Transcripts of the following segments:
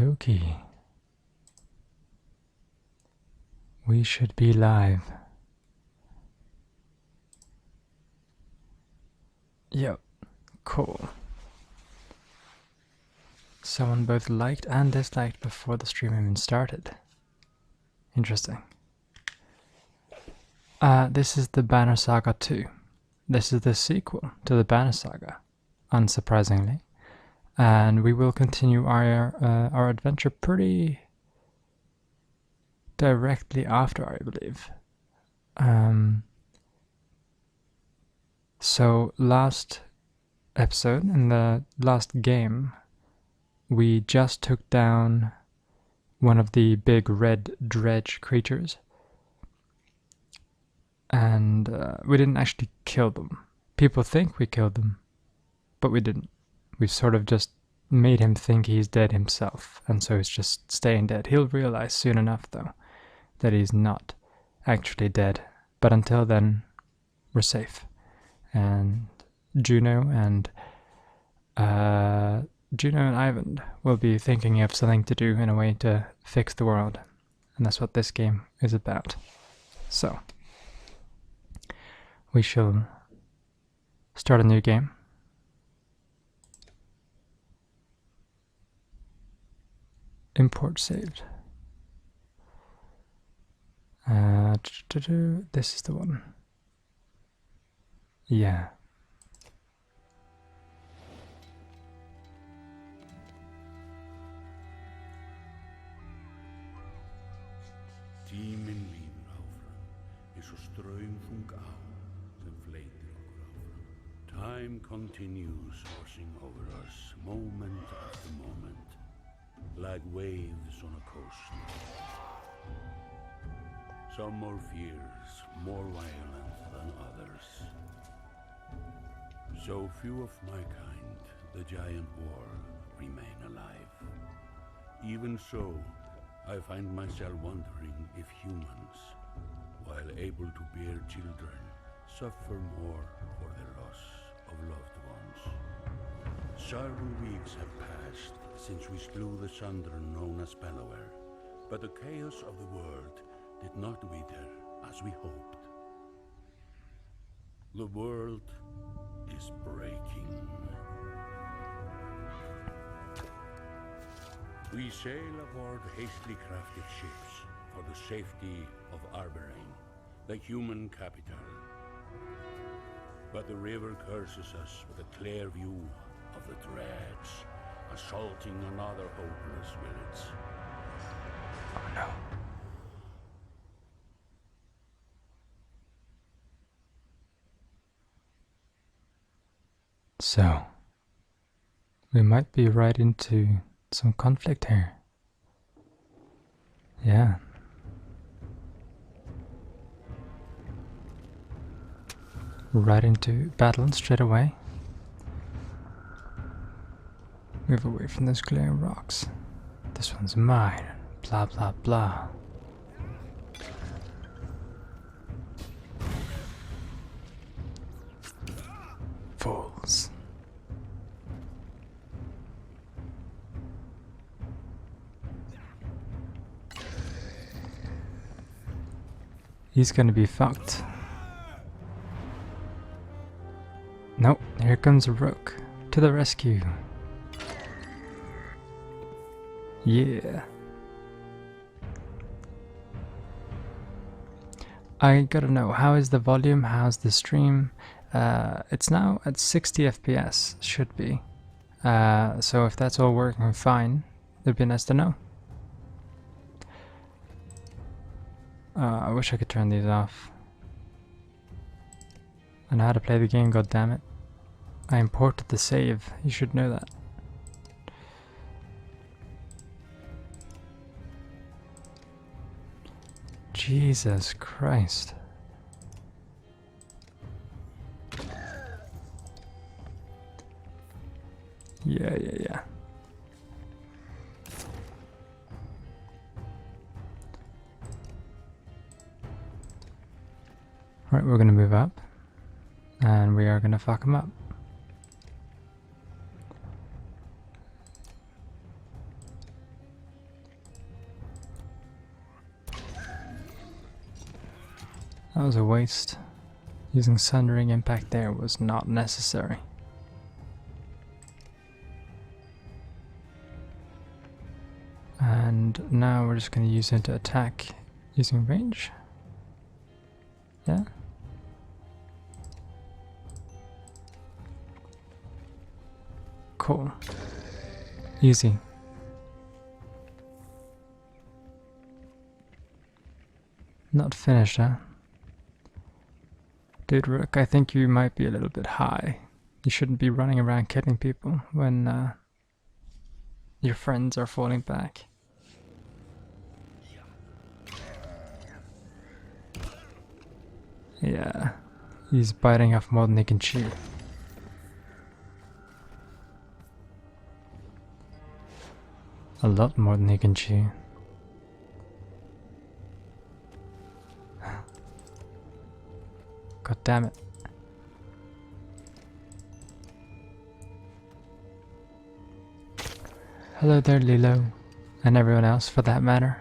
dokie. We should be live. Yep, cool. Someone both liked and disliked before the stream even started. Interesting. This is the Banner Saga 2. This is the sequel to the Banner Saga, unsurprisingly. And we will continue our adventure pretty directly after, I believe. So last episode, in the last game, we just took down one of the big red dredge creatures. And we didn't actually kill them. People think we killed them, but we didn't. We sort of just made him think he's dead himself, and so he's just staying dead. He'll realize soon enough, though, that he's not actually dead. But until then, we're safe. And Juno and Ivan will be thinking of something to do in a way to fix the world. And that's what this game is about. So, we shall start a new game. Import saved. This is the one. Yeah. Tíminn líður áfram, eins og straumþung á sem fleytir okkur áfram. Time continues washing over us, moment after moment, like waves on a coast. Some more fierce, more violent than others. So few of my kind, the giant war, remain alive. Even so, I find myself wondering if humans, while able to bear children, suffer more for the loss of loved ones. Several weeks have passed since we slew the Sundra known as Bellower, but the chaos of the world did not wither as we hoped. The world is breaking. We sail aboard hastily crafted ships for the safety of Arberrain, the human capital. But the river curses us with a clear view of the dreads, assaulting another hopeless village. Oh no. So, we might be right into some conflict here. Yeah. Right into battle straight away. Move away from those glaring rocks. This one's mine. Blah blah blah. Fools. He's gonna be fucked. Nope, here comes a rook. To the rescue. Yeah. I gotta know, how is the volume? How's the stream? It's now at 60 FPS, should be. So if that's all working fine, it'd be nice to know. I wish I could turn these off. I know how to play the game, goddammit. I imported the save, you should know that. Jesus Christ. Yeah. Alright, we're gonna move up. And we are gonna fuck him up. That was a waste. Using Sundering Impact there was not necessary. And now we're just going to use it to attack using range. Yeah. Cool. Easy. Not finished, huh? Dude, Rook, I think you might be a little bit high. You shouldn't be running around killing people when your friends are falling back. Yeah, he's biting off more than he can chew. A lot more than he can chew. God damn it. Hello there, Lilo. And everyone else for that matter.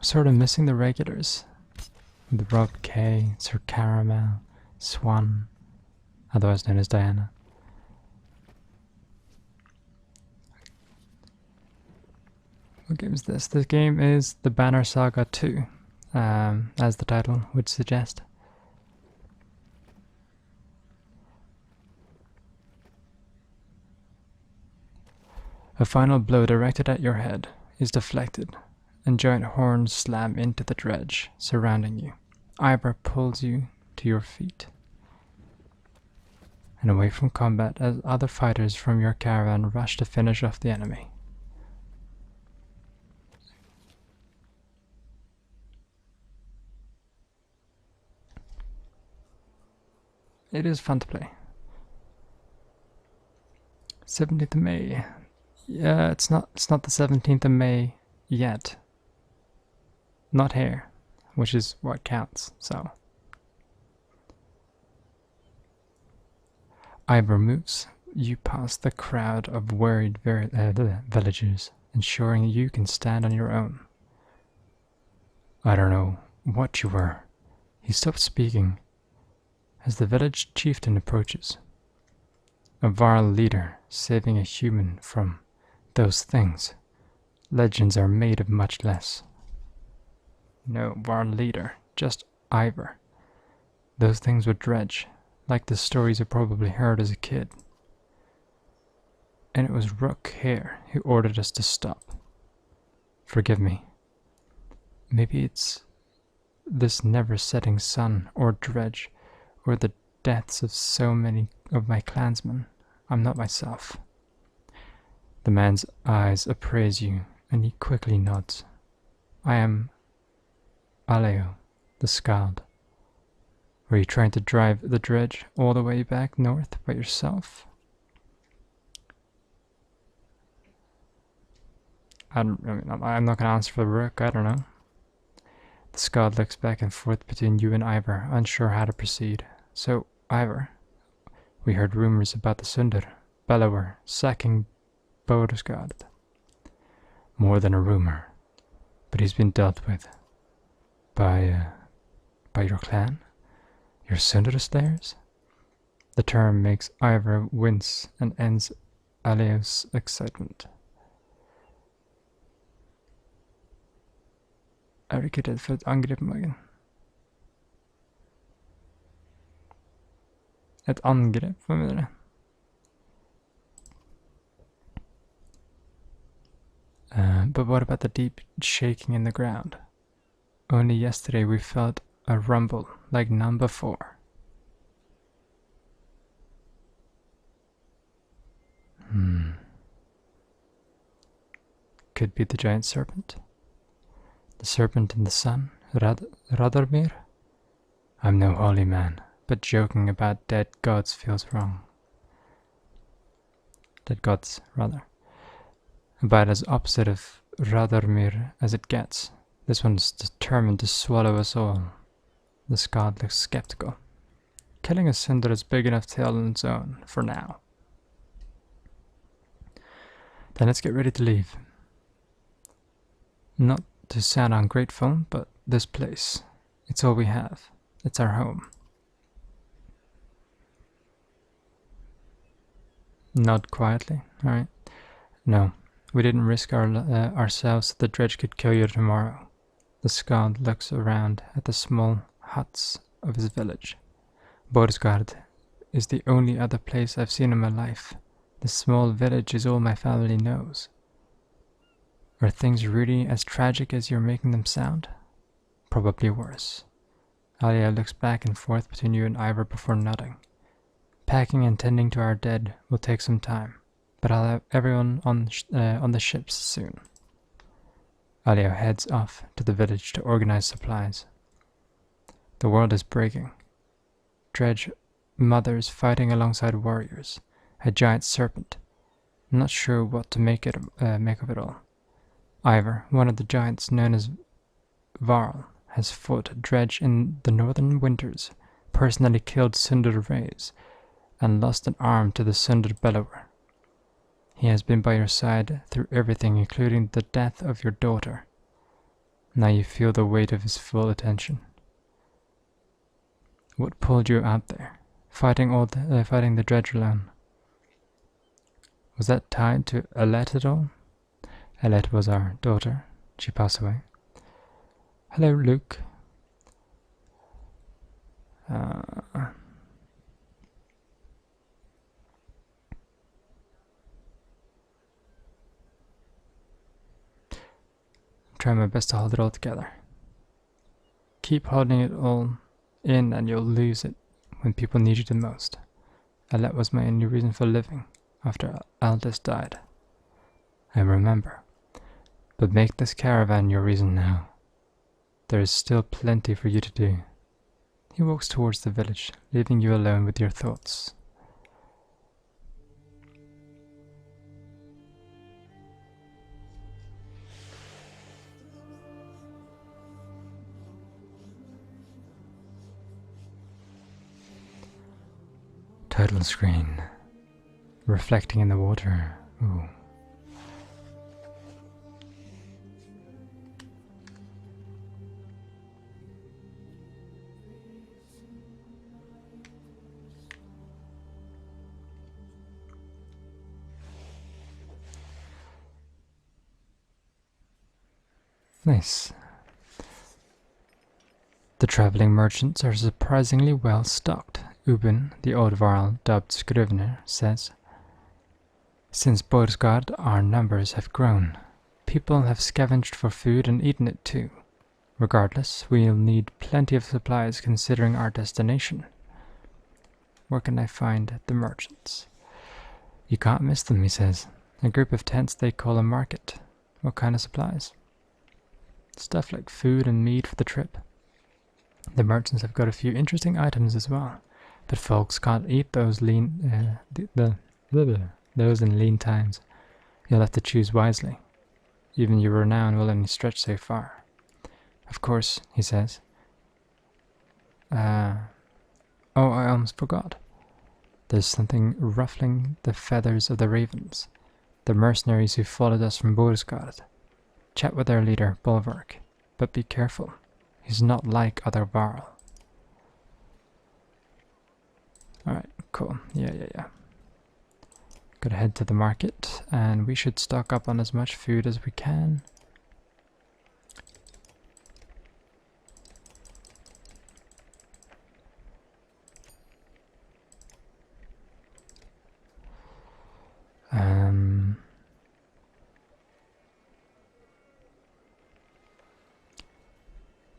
Sort of missing the regulars. The Rob K, Sir Caramel, Swan, otherwise known as Diana. What game is this? This game is the Banner Saga 2, as the title would suggest. A final blow directed at your head is deflected, and giant horns slam into the dredge surrounding you. Ivor pulls you to your feet and away from combat as other fighters from your caravan rush to finish off the enemy. It is fun to play. 17th of May. Yeah, it's not the 17th of May yet. Not here, which is what counts, so. Ivor moves you past the crowd of worried villagers, ensuring you can stand on your own. I don't know what you were. He stops speaking as the village chieftain approaches. A vile leader saving a human from those things. Legends are made of much less. No vile leader, just Ivor. Those things would dredge, like the stories you probably heard as a kid. And it was Rook here who ordered us to stop. Forgive me. Maybe it's this never-setting sun or dredge, or the deaths of so many of my clansmen. I'm not myself. The man's eyes appraise you, and he quickly nods. I am Aleo, the Skald. Were you trying to drive the dredge all the way back north by yourself? I'm not going to answer for Rook, I don't know. The Skald looks back and forth between you and Ivor, unsure how to proceed. So, Ivor, we heard rumors about the Sundar, Bellower, sacking Bodosgard. More than a rumor, but he's been dealt with. By your clan? Your Sundar Slayers? The term makes Ivor wince and ends Aleo's excitement. Är du inte rädd för ett angrepp, Magen? Ett angrepp? Vad menar du? But what about the deep shaking in the ground? Only yesterday we felt a rumble like none before. Could be the giant serpent. The serpent in the sun, Radarmir? I'm no holy man, but joking about dead gods feels wrong. Dead gods, rather. About as opposite of Radarmir as it gets. This one's determined to swallow us all. The Skald looks skeptical. Killing a Sundar is big enough tail on its own, for now. Then let's get ready to leave. Not to sound ungrateful, but this place, it's all we have. It's our home. Nod quietly. Alright. No, we didn't risk ourselves so the dredge could kill you tomorrow. The Skald looks around at the small huts of his village. Borsgard is the only other place I've seen in my life. This small village is all my family knows. Are things really as tragic as you're making them sound? Probably worse. Alia looks back and forth between you and Ivor before nodding. Packing and tending to our dead will take some time, but I'll have everyone on the ships soon. Alia heads off to the village to organize supplies. The world is breaking. Dredge mothers fighting alongside warriors. A giant serpent. I'm not sure what to make of it all. Ivor, one of the giants known as Varl, has fought Dredge in the northern winters, personally killed Sundar Rays, and lost an arm to the Sundar Bellower. He has been by your side through everything, including the death of your daughter. Now you feel the weight of his full attention. What pulled you out there, fighting the Dredge alone? Was that tied to Alette at all? Alette was our daughter. She passed away. Hello, Luke. Try my best to hold it all together. Keep holding it all in and you'll lose it when people need you the most. Alette was my only reason for living after Aldous died. I remember. But make this caravan your reason now. There is still plenty for you to do. He walks towards the village, leaving you alone with your thoughts. Title screen. Reflecting in the water. Ooh. Nice. The traveling merchants are surprisingly well stocked. Ubin, the old Varl dubbed Scrivener, says, since Borsgard, our numbers have grown. People have scavenged for food and eaten it too. Regardless, we'll need plenty of supplies considering our destination. Where can I find the merchants? You can't miss them, he says. A group of tents they call a market. What kind of supplies? Stuff like food and meat for the trip. The merchants have got a few interesting items as well, but folks can't eat those those in lean times. You'll have to choose wisely. Even your renown will only stretch so far. Of course, he says. Oh, I almost forgot. There's something ruffling the feathers of the ravens, the mercenaries who followed us from Borsgard. Chat with their leader, Bulwark, but be careful. He's not like other Varl. Alright, cool. Yeah. Gotta head to the market, and we should stock up on as much food as we can.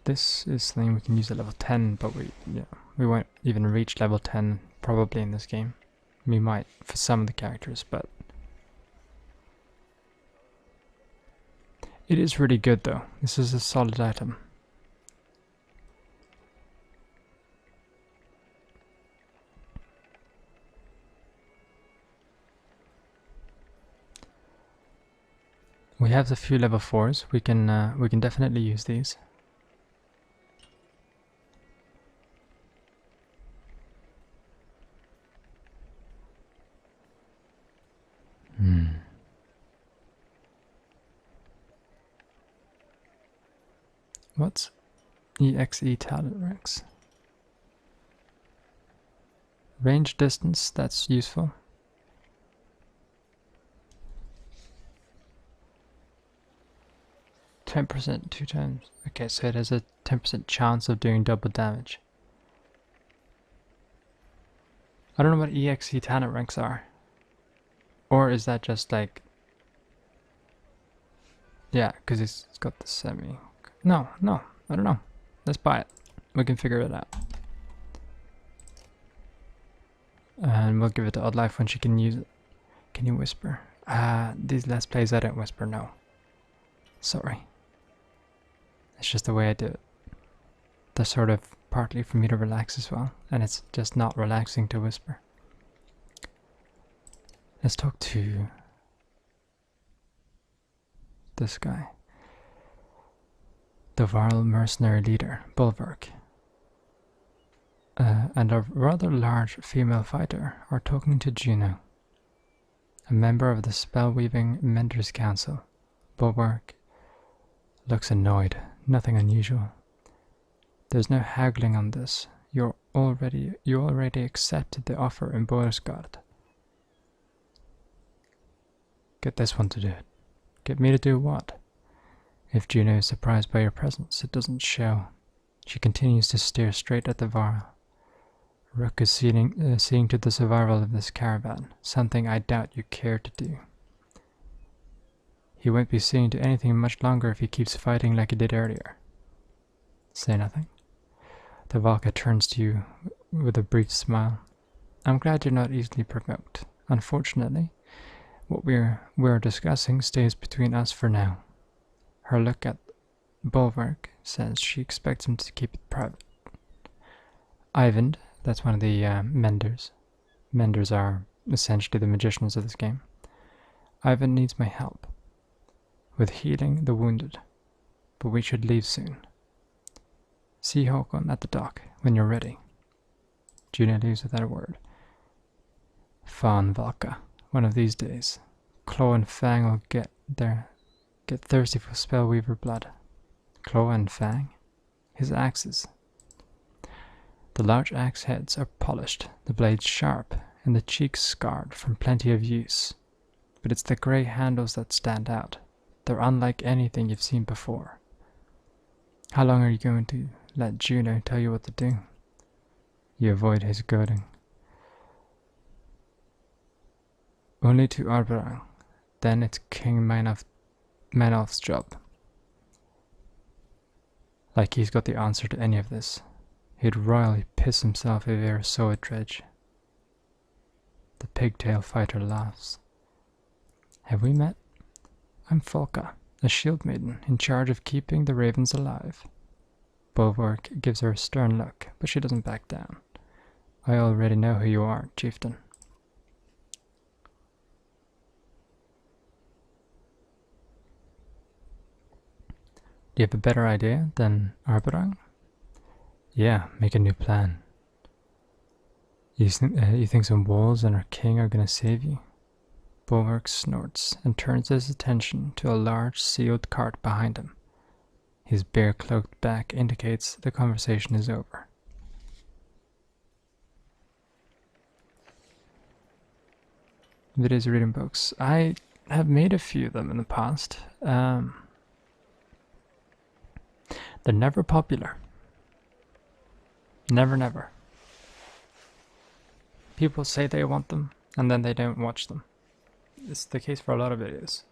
This is something we can use at level 10, but we won't even reach level 10 probably in this game. We might for some of the characters, but it is really good though. This is a solid item. We have a few level 4s. We can definitely use these. What's EXE talent ranks? Range distance, that's useful. %, 2 times. Okay, so it has a 10% chance of doing double damage. I don't know what EXE talent ranks are. Or is that just like... Yeah, because it's got the semi... No, I don't know. Let's buy it. We can figure it out. And we'll give it to Oddlife when she can use it. Can you whisper? These Let's Plays I don't whisper, no. Sorry. It's just the way I do it. They're sort of partly for me to relax as well, and it's just not relaxing to whisper. Let's talk to this guy. The Varl mercenary leader, Bulwark, and a rather large female fighter are talking to Juno, a member of the Spellweaving Menders Council. Bulwark looks annoyed, nothing unusual. There's no haggling on this. You already accepted the offer in Boersgard. Get this one to do it. Get me to do what? If Juno is surprised by your presence, it doesn't show. She continues to stare straight at the Varl. Rook is seeing to the survival of this caravan, something I doubt you care to do. He won't be seeing to anything much longer if he keeps fighting like he did earlier. Say nothing. The Valka turns to you with a brief smile. I'm glad you're not easily provoked. Unfortunately, what we're discussing stays between us for now. Her look at Bulwark says she expects him to keep it private. Ivan, that's one of the Menders. Menders are essentially the magicians of this game. Ivan needs my help with healing the wounded, but we should leave soon. See Håkon at the dock when you're ready. Juno leaves without a word. Fan Valka, one of these days, Claw and Fang will get thirsty for Spellweaver blood. Claw and Fang? His axes. The large axe heads are polished, the blades sharp, and the cheeks scarred from plenty of use. But it's the grey handles that stand out. They're unlike anything you've seen before. How long are you going to let Juno tell you what to do? You avoid his goading. Only to Arberang. Then it's King Manolf's job. Like he's got the answer to any of this. He'd royally piss himself if he ever saw it dredge. The pigtail fighter laughs. Have we met? I'm Folka, a shield maiden in charge of keeping the ravens alive. Bulwark gives her a stern look, but she doesn't back down. I already know who you are, chieftain. Do you have a better idea than Arberang? Yeah, make a new plan. You think some wolves and our king are gonna save you? Bulwark snorts and turns his attention to a large sealed cart behind him. His bare cloaked back indicates the conversation is over. Videos reading books. I have made a few of them in the past. They're never popular. Never. People say they want them, and then they don't watch them. It's the case for a lot of videos.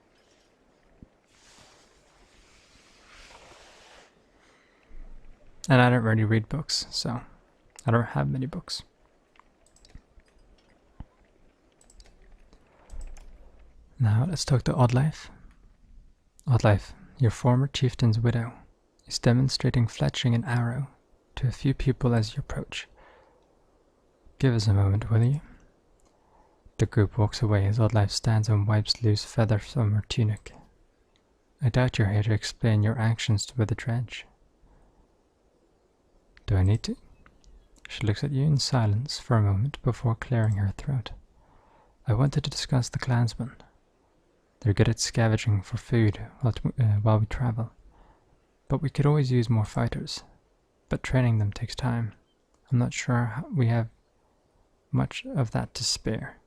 And I don't really read books, so I don't have many books. Now let's talk to Oddlife. Oddlife, your former chieftain's widow, is demonstrating fletching an arrow to a few people as you approach. Give us a moment, will you? The group walks away as Oddlife stands and wipes loose feathers from her tunic. I doubt you're here to explain your actions with the dredge. Do I need to? She looks at you in silence for a moment before clearing her throat. I wanted to discuss the clansmen. They're good at scavenging for food while we travel. But we could always use more fighters. But training them takes time. I'm not sure we have much of that to spare.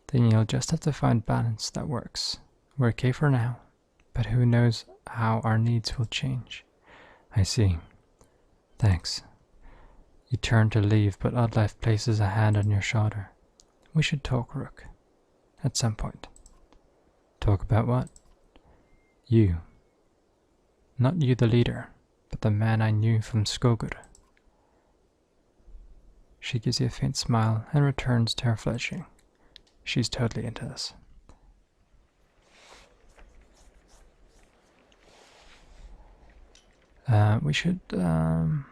Then you'll just have to find balance that works. We're okay for now, but who knows how our needs will change. I see. Thanks. You turn to leave, but Oddlife places a hand on your shoulder. We should talk, Rook. At some point. Talk about what? You. Not you the leader, but the man I knew from Skogur. She gives you a faint smile and returns to her fletching. She's totally into this. We should going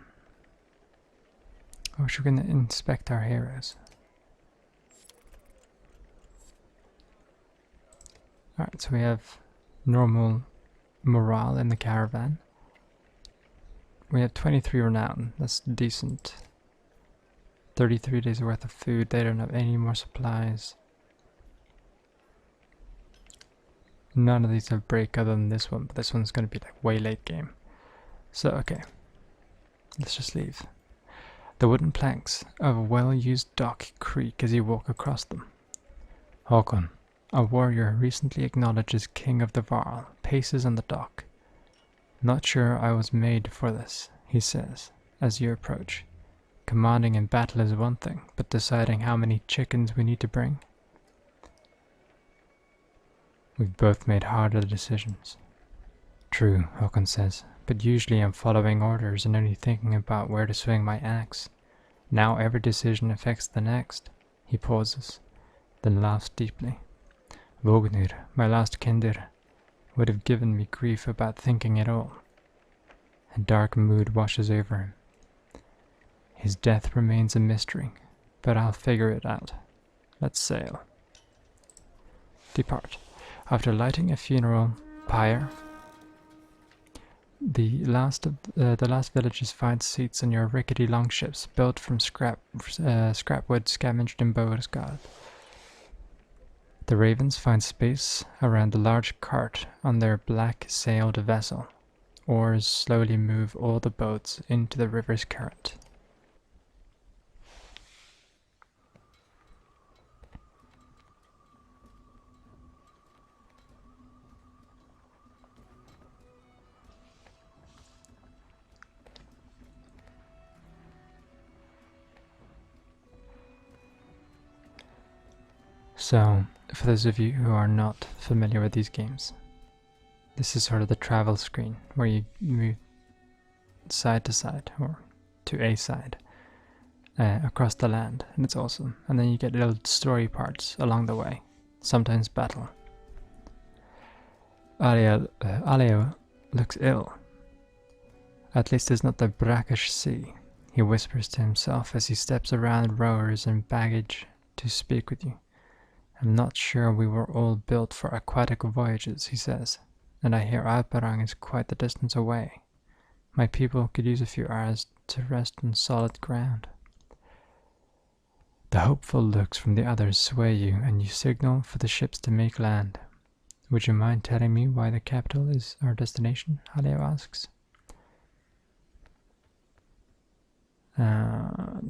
to inspect our heroes. Alright, so we have normal morale in the caravan. We have 23 renown, that's decent. 33 days worth of food, they don't have any more supplies. None of these have break other than this one, but this one's going to be like way late game. So, okay. Let's just leave. The wooden planks of a well-used dock creak as you walk across them. Håkon, a warrior recently acknowledged as king of the Varl, paces on the dock. Not sure I was made for this, he says, as you approach. Commanding in battle is one thing, but deciding how many chickens we need to bring. We've both made harder decisions. True, Håkon says, but usually I'm following orders and only thinking about where to swing my axe. Now every decision affects the next. He pauses, then laughs deeply. Vognir, my last kinder, would have given me grief about thinking it all. A dark mood washes over him. His death remains a mystery, but I'll figure it out. Let's sail. Depart. After lighting a funeral pyre, the last villagers find seats on your rickety longships built from scrap wood scavenged in Beauregard. The ravens find space around the large cart on their black-sailed vessel. Oars slowly move all the boats into the river's current. So, for those of you who are not familiar with these games, this is sort of the travel screen where you move side to side or to a side across the land, and it's awesome. And then you get little story parts along the way, sometimes battle. Aleo looks ill. At least it's not the brackish sea, he whispers to himself as he steps around rowers and baggage to speak with you. I'm not sure we were all built for aquatic voyages, he says, and I hear Alparang is quite the distance away. My people could use a few hours to rest on solid ground. The hopeful looks from the others sway you, and you signal for the ships to make land. Would you mind telling me why the capital is our destination? Haleo asks. The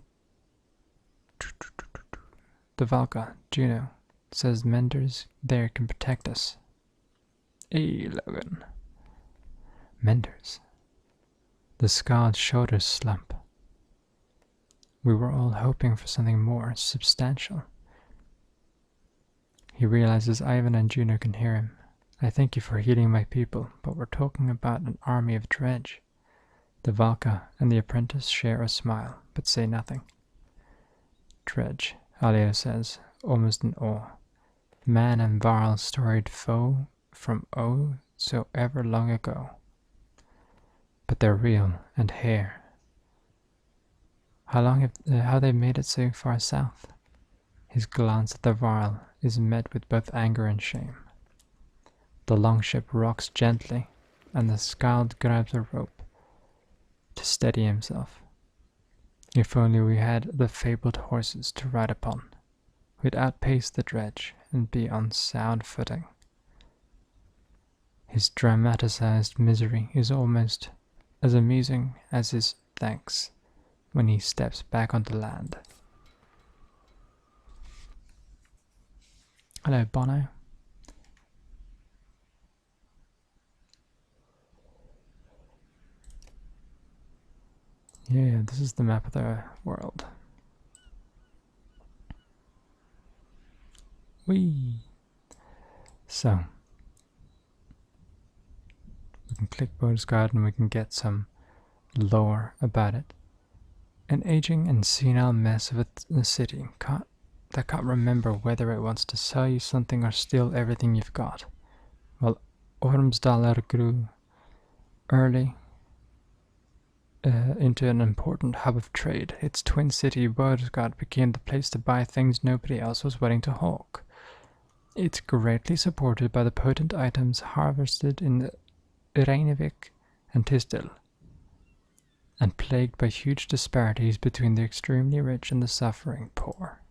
Valka, Juno, says Menders there can protect us. Hey, Logan. Menders. The scarred shoulders slump. We were all hoping for something more substantial. He realizes Ivan and Juno can hear him. I thank you for healing my people, but we're talking about an army of dredge. The Valka and the apprentice share a smile, but say nothing. Dredge, Aleo says, almost in awe. Man and Varl storied foe from oh so ever long ago. But they're real and here. How they made it so far south? His glance at the Varl is met with both anger and shame. The longship rocks gently, and the Skald grabs a rope to steady himself. If only we had the fabled horses to ride upon, we'd outpace the dredge and be on sound footing. His dramatized misery is almost as amusing as his thanks when he steps back onto land. Hello, Bono. Yeah, this is the map of the world. Whee! So, we can click Bodesgard and we can get some lore about it. An aging and senile mess of a city that can't remember whether it wants to sell you something or steal everything you've got. While Ormsdalr grew early into an important hub of trade, its twin city Bodesgard became the place to buy things nobody else was willing to hawk. It's greatly supported by the potent items harvested in Reinevik and Tisdal, and plagued by huge disparities between the extremely rich and the suffering poor.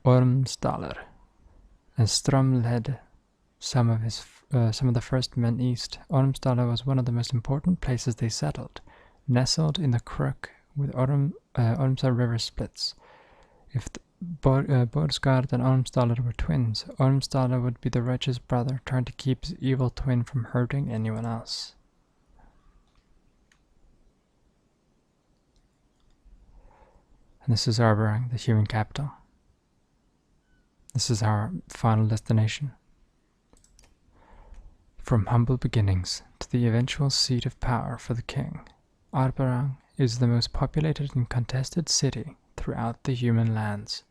Ormsdalr, as Strum led some of the first men east, Ormsdalr was one of the most important places they settled, nestled in the crook with Ormsdal River splits. If Bodesgard and Ormsdalr were twins, Ormsdalr would be the richest brother trying to keep his evil twin from hurting anyone else. And this is Arborang, the human capital. This is our final destination. From humble beginnings to the eventual seat of power for the king, Arborang is the most populated and contested city throughout the human lands.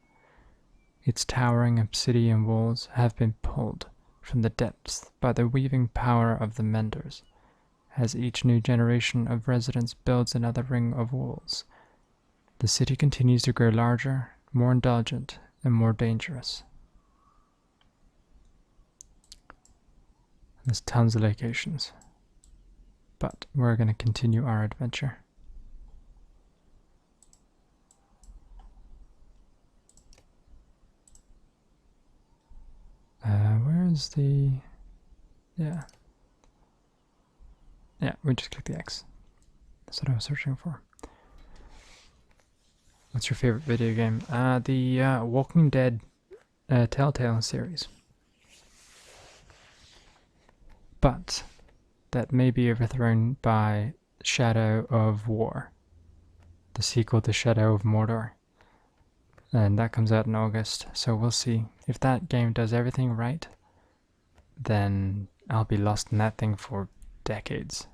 Its towering obsidian walls have been pulled from the depths by the weaving power of the menders. As each new generation of residents builds another ring of walls, the city continues to grow larger, more indulgent, and more dangerous. There's tons of locations, but we're going to continue our adventure. Where's the... Yeah, we just click the X. That's what I was searching for. What's your favorite video game? The Walking Dead Telltale series. But that may be overthrown by Shadow of War, the sequel to Shadow of Mordor. And that comes out in August, so we'll see. If that game does everything right, then I'll be lost in that thing for decades.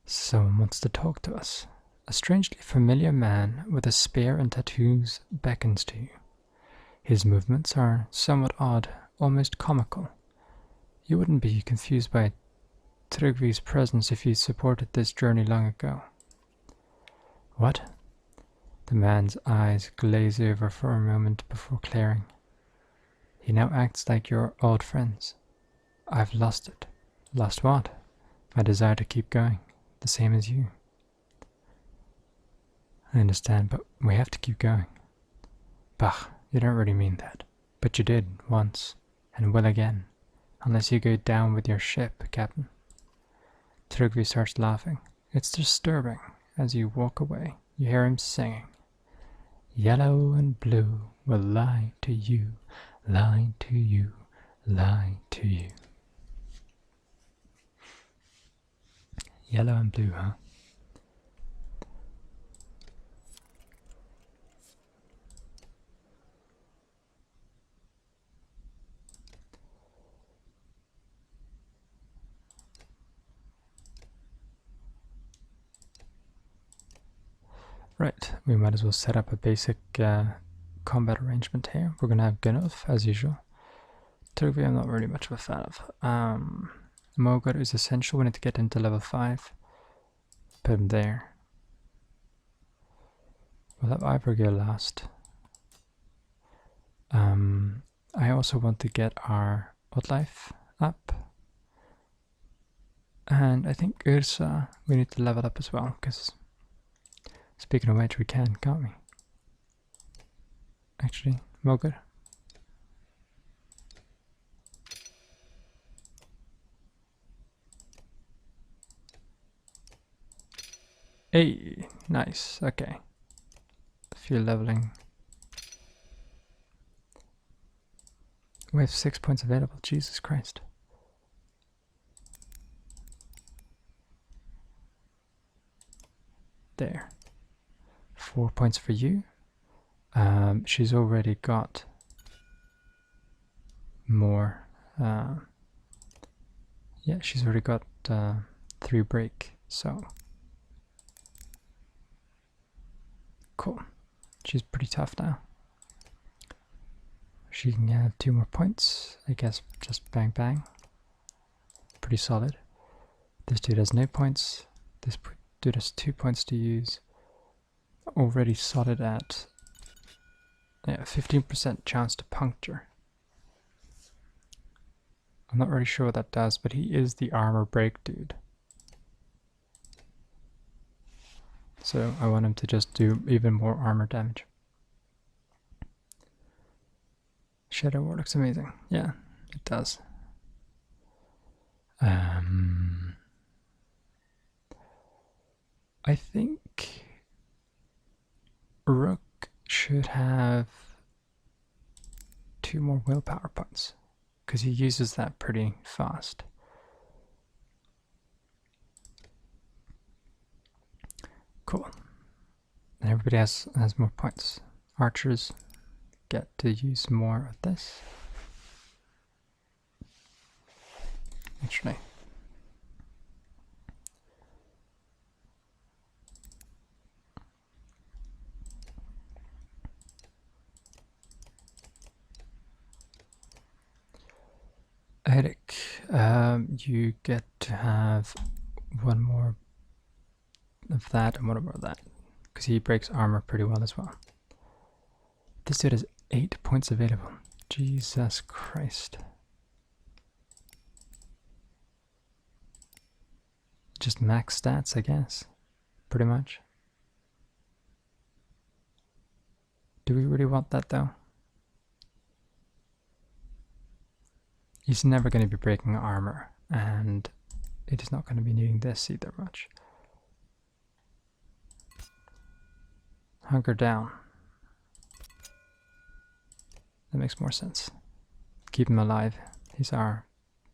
Someone wants to talk to us. A strangely familiar man with a spear and tattoos beckons to you. His movements are somewhat odd, almost comical. You wouldn't be confused by Tryggvi's presence if he supported this journey long ago. What? The man's eyes glaze over for a moment before clearing. He now acts like your old friends. I've lost it. Lost what? My desire to keep going. The same as you. I understand, but we have to keep going. Bah, you don't really mean that. But you did, once, and will again. Unless you go down with your ship, Captain. Tryggvi starts laughing. It's disturbing. As you walk away, you hear him singing. Yellow and blue will lie to you, lie to you, lie to you. Yellow and blue, huh? Right, we might as well set up a basic combat arrangement here. We're gonna have Gunnulf, as usual. Tryggvi I'm not really much of a fan of. Mogr is essential. We need to get into level 5. Put him there. We'll have Ivor last. I also want to get our wildlife up. And I think Ursa, we need to level up as well, because speaking of which, we can, can't we? Actually, Mogul. Hey, nice, okay. A few leveling. We have 6 points available, Jesus Christ. There. 4 points for you. She's already got more. Yeah, she's already got 3 break, so cool. She's pretty tough now. She can have 2 more points, I guess. Just bang bang. Pretty solid. This dude has no points. This dude has 2 points to use. Already solid at 15% chance to puncture. I'm not really sure what that does, but he is the armor break dude. So I want him to just do even more armor damage. Shadow War looks amazing. Yeah, it does. I think Rook should have 2 more willpower points, because he uses that pretty fast. Cool. And everybody has more points. Archers get to use more of this. Actually. Eric, you get to have 1 more of that and 1 more of that, because he breaks armor pretty well as well. This dude has 8 points available. Jesus Christ. Just max stats, I guess. Pretty much. Do we really want that though? He's never going to be breaking armor, and it is not going to be needing this either much. Hunker down. That makes more sense. Keep him alive. He's our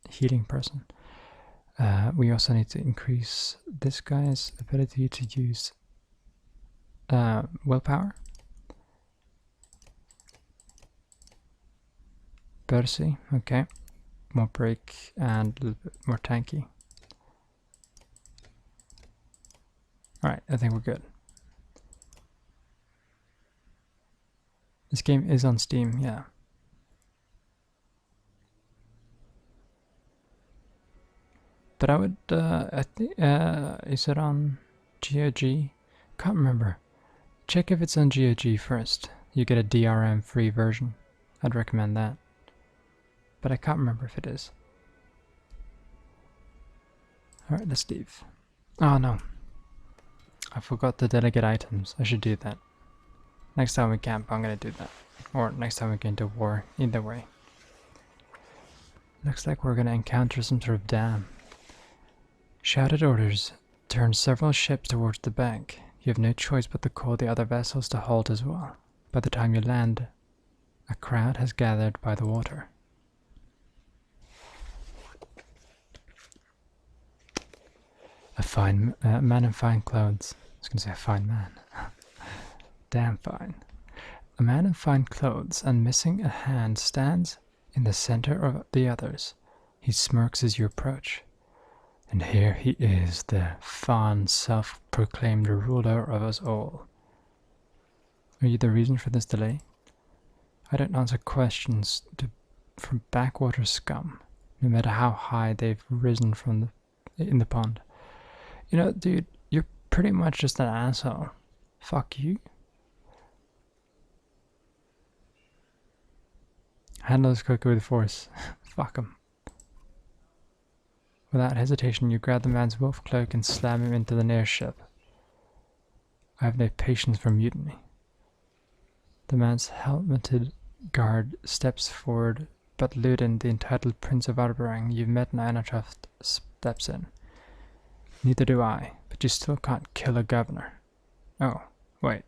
healing person. We also need to increase this guy's ability to use willpower. Percy, okay. More break and a little bit more tanky. Alright, I think we're good. This game is on Steam, yeah. But I would, I think, is it on GOG? Can't remember. Check if it's on GOG first. You get a DRM free version. I'd recommend that. But I can't remember if it is. Alright, let's leave. Oh no. I forgot the delegate items. I should do that. Next time we camp, I'm gonna do that. Or next time we get into war. Either way. Looks like we're gonna encounter some sort of dam. Shouted orders. Turn several ships towards the bank. You have no choice but to call the other vessels to halt as well. By the time you land, a crowd has gathered by the water. A fine man in fine clothes. I was gonna say a fine man. Damn fine. A man in fine clothes and missing a hand stands in the center of the others. He smirks as you approach. And here he is, the fond, self-proclaimed ruler of us all. Are you the reason for this delay? I don't answer questions from backwater scum, no matter how high they've risen from in the pond. You know, dude, you're pretty much just an asshole. Fuck you. Handle this cookie with force. Fuck him. Without hesitation, you grab the man's wolf cloak and slam him into the nearest ship. I have no patience for mutiny. The man's helmeted guard steps forward, but Ludin, the entitled Prince of Arberang you've met in Einartoft, steps in. Neither do I, but you still can't kill a governor. Oh, wait.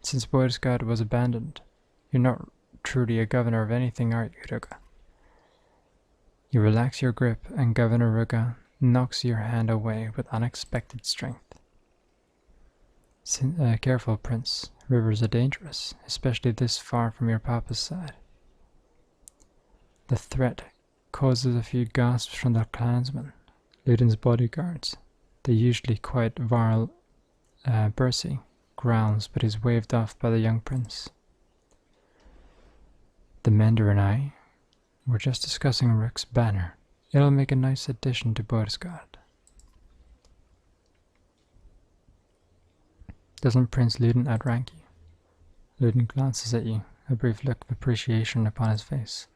Since Boersgard was abandoned, you're not truly a governor of anything, are you, Ruga? You relax your grip, and Governor Ruga knocks your hand away with unexpected strength. Careful, Prince. Rivers are dangerous, especially this far from your papa's side. The threat causes a few gasps from the clansmen, Ludin's bodyguards. The usually quite virile Percy growls, but is waved off by the young prince. The Mender and I were just discussing Rook's banner. It'll make a nice addition to Boersgard. Doesn't Prince Ludin outrank you? Ludin glances at you, a brief look of appreciation upon his face.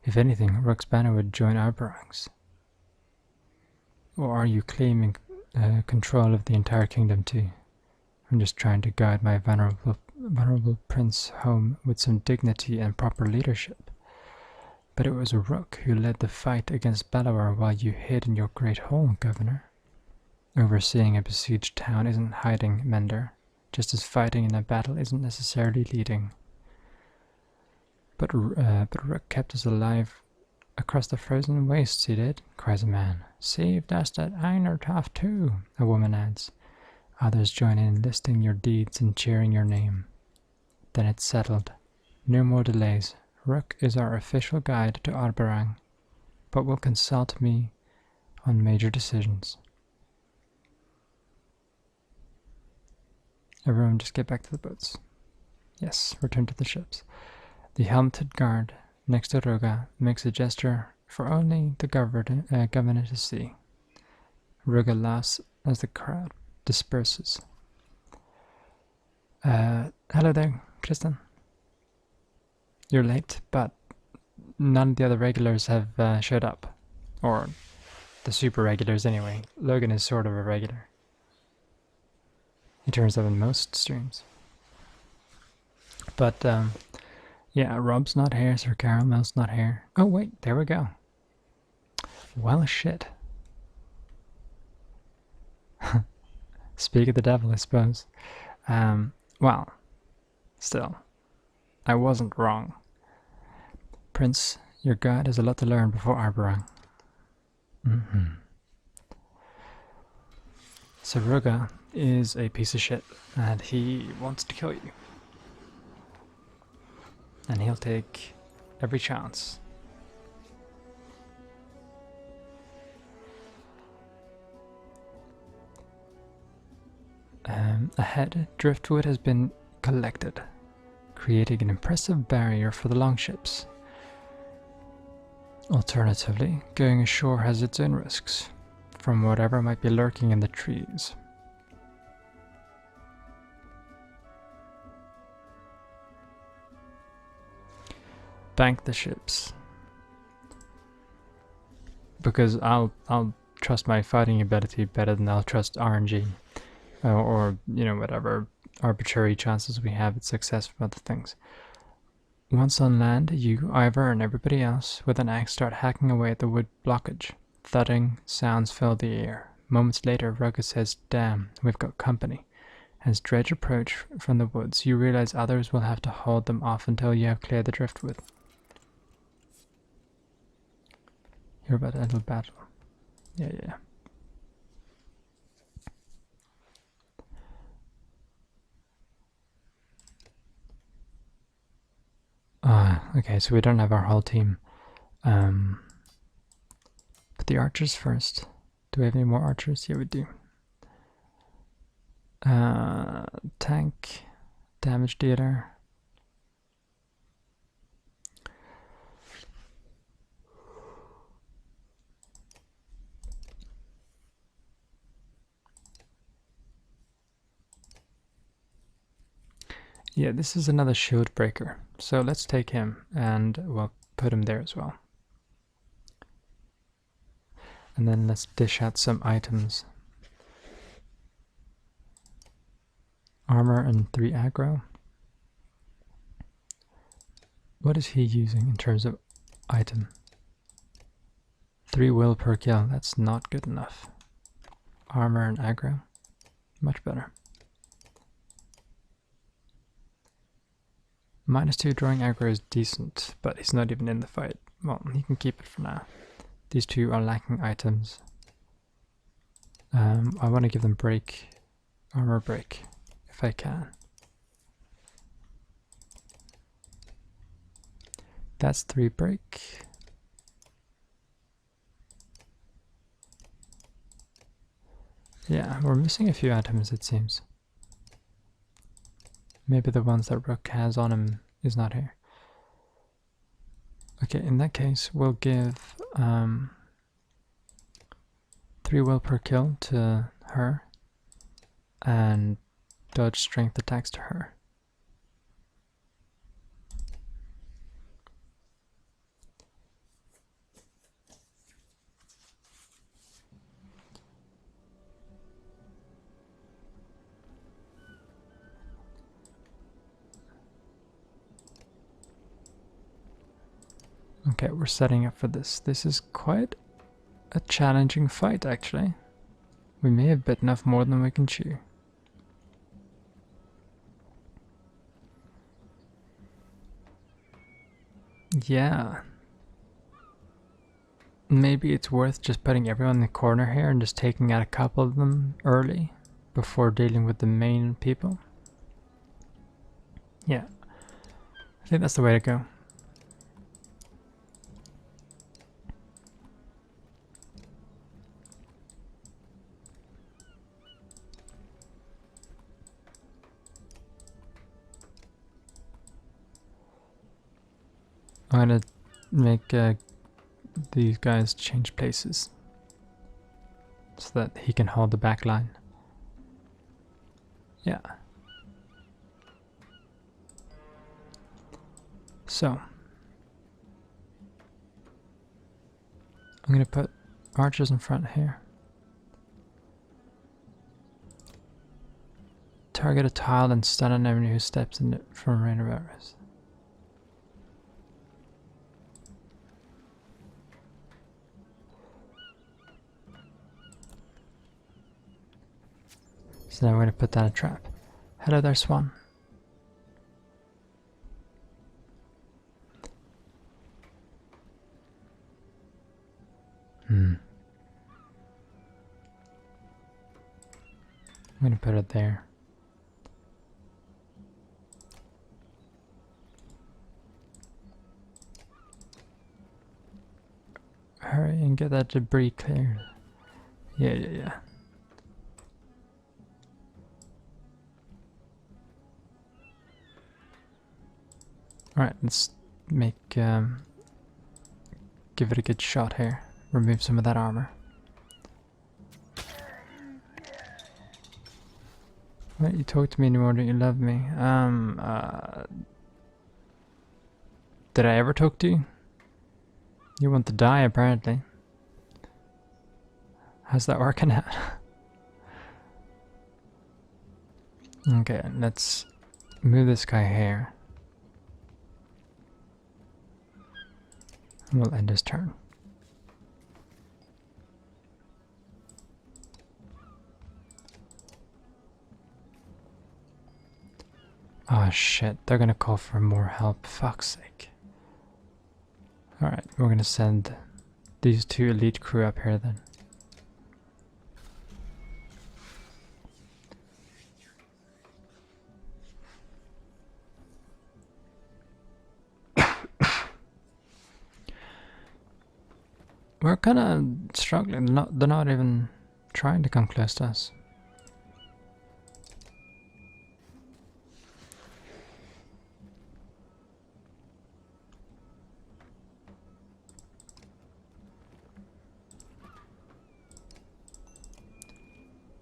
If anything, Rook's banner would join Arberang's. Or are you claiming control of the entire kingdom too? I'm just trying to guide my venerable prince home with some dignity and proper leadership. But it was Rook who led the fight against Bellower while you hid in your great hole, Governor. Overseeing a besieged town isn't hiding, Mender, just as fighting in a battle isn't necessarily leading. But Rook kept us alive across the frozen wastes, he did, cries a man. Saved us at Einartoft too, a woman adds. Others join in listing your deeds and cheering your name. Then it's settled. No more delays. Rook is our official guide to Arberang, but will consult me on major decisions. Everyone just get back to the boats. Yes, return to the ships. The helmeted guard next to Ruga makes a gesture for only the governor to see. Ruga laughs as the crowd disperses. Hello there, Tristan. You're late, but none of the other regulars have showed up. Or the super regulars anyway. Logan is sort of a regular. He turns up in most streams. But, yeah, Rob's not here, Sir Caramel's not here. Oh, wait, there we go. Well, shit. Speak of the devil, I suppose. Well, still, I wasn't wrong. Prince, your guide has a lot to learn before Arberang. So Ruga is a piece of shit, and he wants to kill you. And he'll take every chance. Ahead, driftwood has been collected, creating an impressive barrier for the longships. Alternatively, going ashore has its own risks, from whatever might be lurking in the trees. Bank the ships. Because I'll trust my fighting ability better than I'll trust RNG. Or, you know, whatever arbitrary chances we have at success from other things. Once on land, you, Ivor, and everybody else with an axe start hacking away at the wood blockage. Thudding sounds fill the air. Moments later, Rugged says, "Damn, we've got company." As dredge approach from the woods, you realize others will have to hold them off until you have cleared the driftwood. Hear about a little battle. Yeah. Okay, so we don't have our whole team. But the archers first. Do we have any more archers? Yeah, we do. Tank, damage dealer. Yeah, this is another shield breaker. So let's take him and we'll put him there as well. And then let's dish out some items. Armor and 3 aggro. What is he using in terms of item? 3 will per kill, that's not good enough. Armor and aggro, much better. -2 drawing aggro is decent, but he's not even in the fight. Well, he can keep it for now. These two are lacking items. I want to give them break, armor break, if I can. That's 3 break. Yeah, we're missing a few items, it seems. Maybe the ones that Rook has on him is not here. Okay, in that case, we'll give 3 will per kill to her and dodge strength attacks to her. Okay, we're setting up for this. This is quite a challenging fight, actually. We may have bitten off more than we can chew. Yeah. Maybe it's worth just putting everyone in the corner here and just taking out a couple of them early before dealing with the main people. Yeah. I think that's the way to go. I'm gonna make these guys change places so that he can hold the back line. Yeah. So I'm gonna put archers in front here. Target a tile and stun an enemy who steps in it from range of arrows. So now we're going to put down a trap. Hello there, Swan. I'm going to put it there. Hurry and get that debris cleared. Yeah. Alright, let's make, give it a good shot here. Remove some of that armor. Why don't you talk to me anymore? Don't you love me? Did I ever talk to you? You want to die, apparently. How's that working out? Okay, let's move this guy here. And we'll end his turn. Oh shit, they're gonna call for more help, fuck's sake. Alright, we're gonna send these 2 elite crew up here then. We're kinda struggling, they're not even trying to come close to us.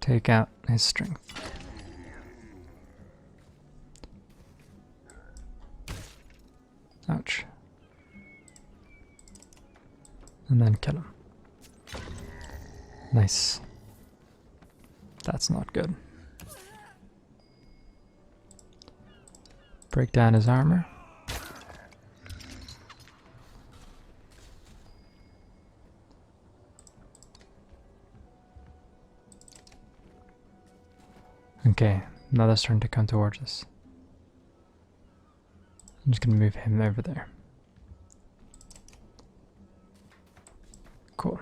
Take out his strength. Ouch. and then kill him. Nice. That's not good. Break down his armor. Okay, now they're starting to come towards us. I'm just gonna move him over there. Cool.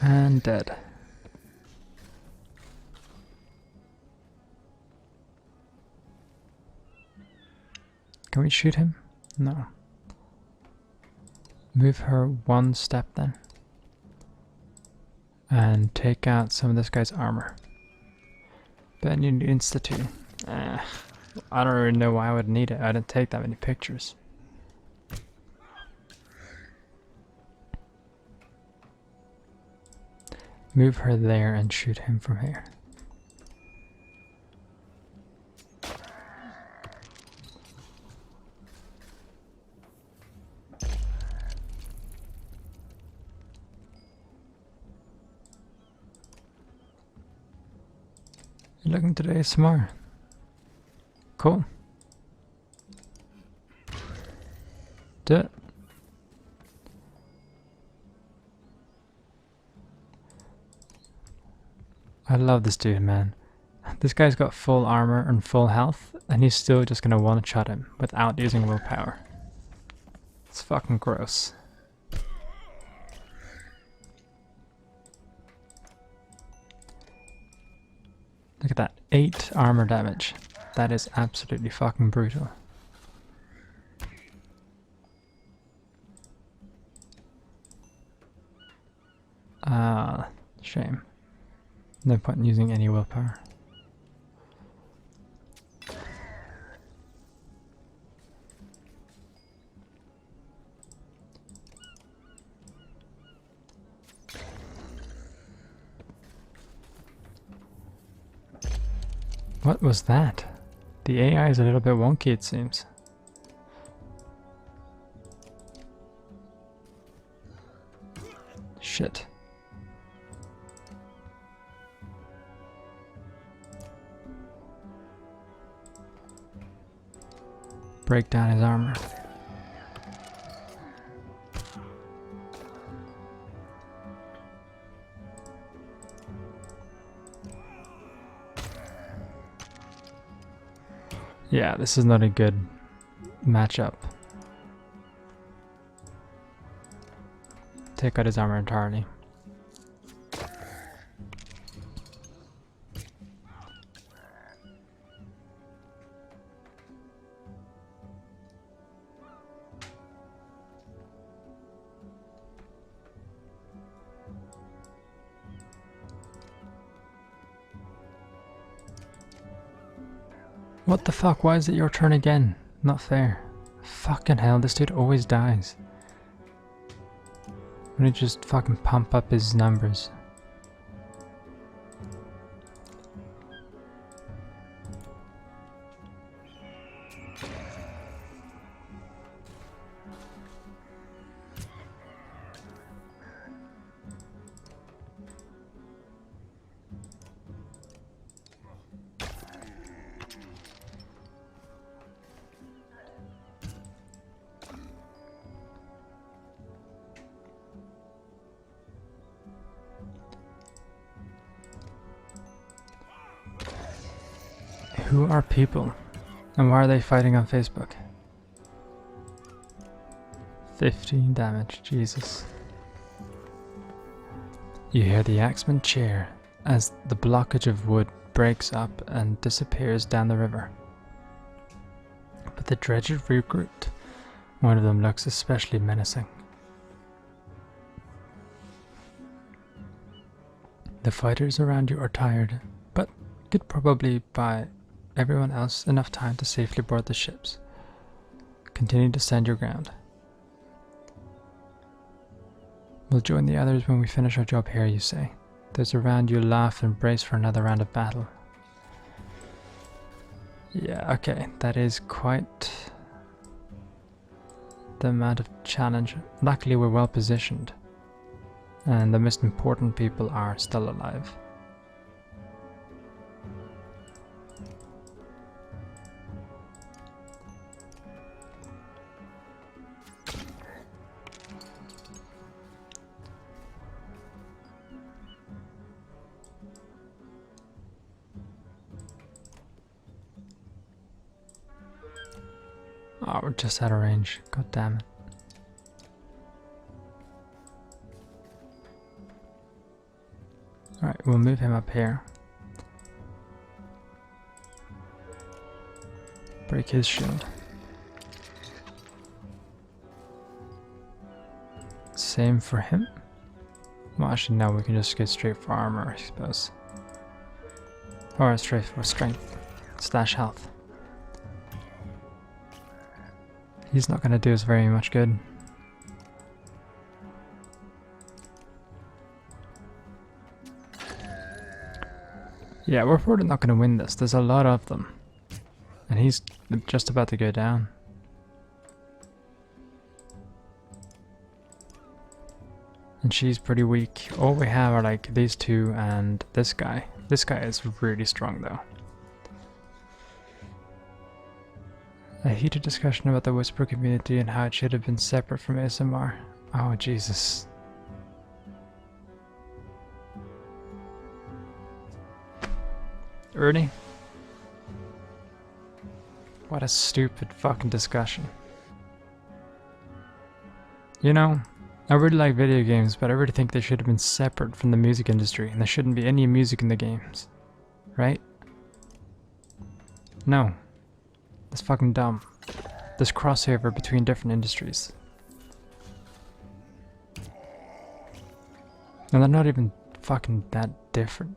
And dead. Can we shoot him? No. Move her one step then. And take out some of this guy's armor. Then you need institute. I don't really know why I would need it. I didn't take that many pictures. Move her there and shoot him from here. You're looking today smart. Cool. Do it. I love this dude, man. This guy's got full armor and full health, and he's still just gonna one-shot him without using willpower. It's fucking gross. Look at that, 8 armor damage. That is absolutely fucking brutal. Ah, shame. No point in using any willpower. What was that? The AI is a little bit wonky, it seems. Shit. Break down his armor. Yeah, this is not a good matchup. Take out his armor entirely. What the fuck? Why is it your turn again? Not fair. Fucking hell, this dude always dies. I'm gonna just fucking pump up his numbers. Who are people? And why are they fighting on Facebook? 15 damage, Jesus. You hear the axeman cheer as the blockage of wood breaks up and disappears down the river. But the dredged regrouped. One of them looks especially menacing. The fighters around you are tired, but could probably buy everyone else enough time to safely board the ships. Continue to stand your ground. We'll join the others when we finish our job here, you say. Those around you laugh and brace for another round of battle. Yeah, okay, that is quite the amount of challenge. Luckily we're well positioned. And the most important people are still alive. Oh, we're just out of range. God damn it. Alright, we'll move him up here. Break his shield. Same for him. Well, actually, no, we can just go straight for armor, I suppose. Or straight for strength. Slash health. He's not gonna do us very much good. Yeah, we're probably not gonna win this. There's a lot of them. And he's just about to go down. And she's pretty weak. All we have are like these two and this guy. This guy is really strong though. A heated discussion about the Whisper community and how it should have been separate from ASMR. Oh, Jesus. Really? What a stupid fucking discussion. You know, I really like video games, but I really think they should have been separate from the music industry, and there shouldn't be any music in the games. Right? No. That's fucking dumb. This crossover between different industries. And they're not even fucking that different.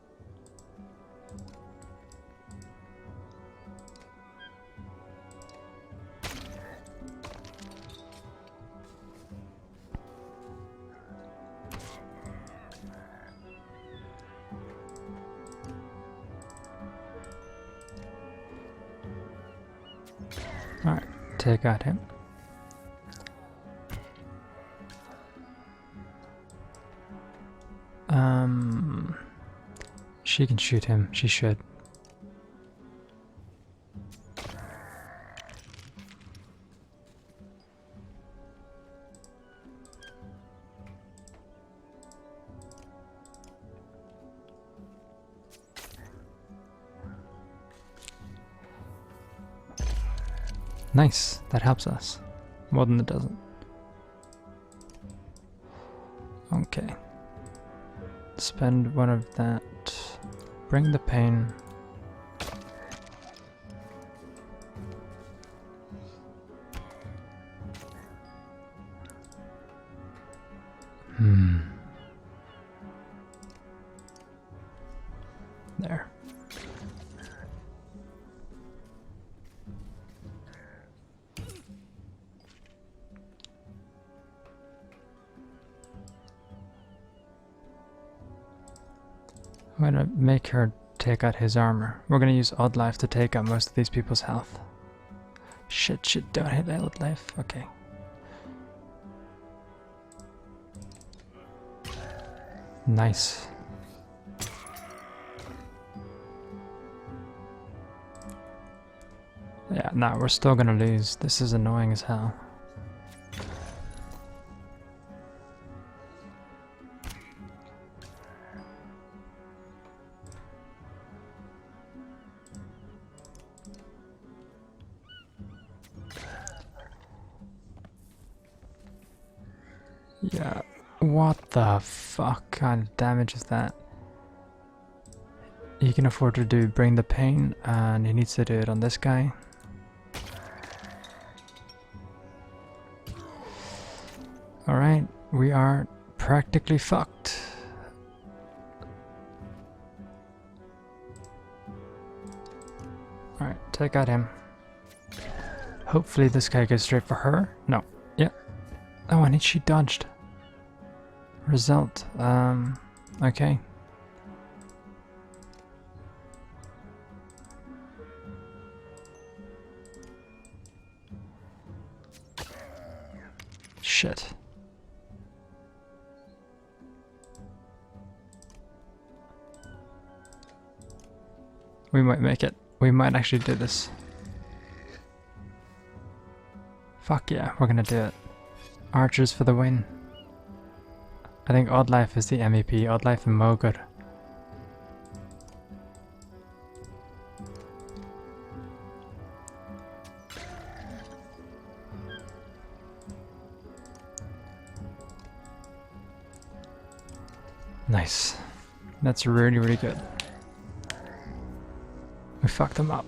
Alright, take out him. She can shoot him. She should. Nice, that helps us. More than it doesn't. Okay. Spend one of that. Bring the pain. There. I'm gonna make her take out his armor. We're gonna use Odd Life to take out most of these people's health. Shit, don't hit Odd Life. Okay. Nice. Yeah, nah, we're still gonna lose. This is annoying as hell. Yeah, what the fuck kind of damage is that? He can afford to do Bring the Pain, and he needs to do it on this guy. Alright, we are practically fucked. Alright, take out him. Hopefully this guy goes straight for her. No. Yeah. Oh, and she dodged. Result. Okay. We might make it. We might actually do this. Fuck yeah, we're gonna do it. Archers for the win. I think Oddlife is the MVP. Oddlife and Mogur. Nice. That's really, really good. We fucked them up.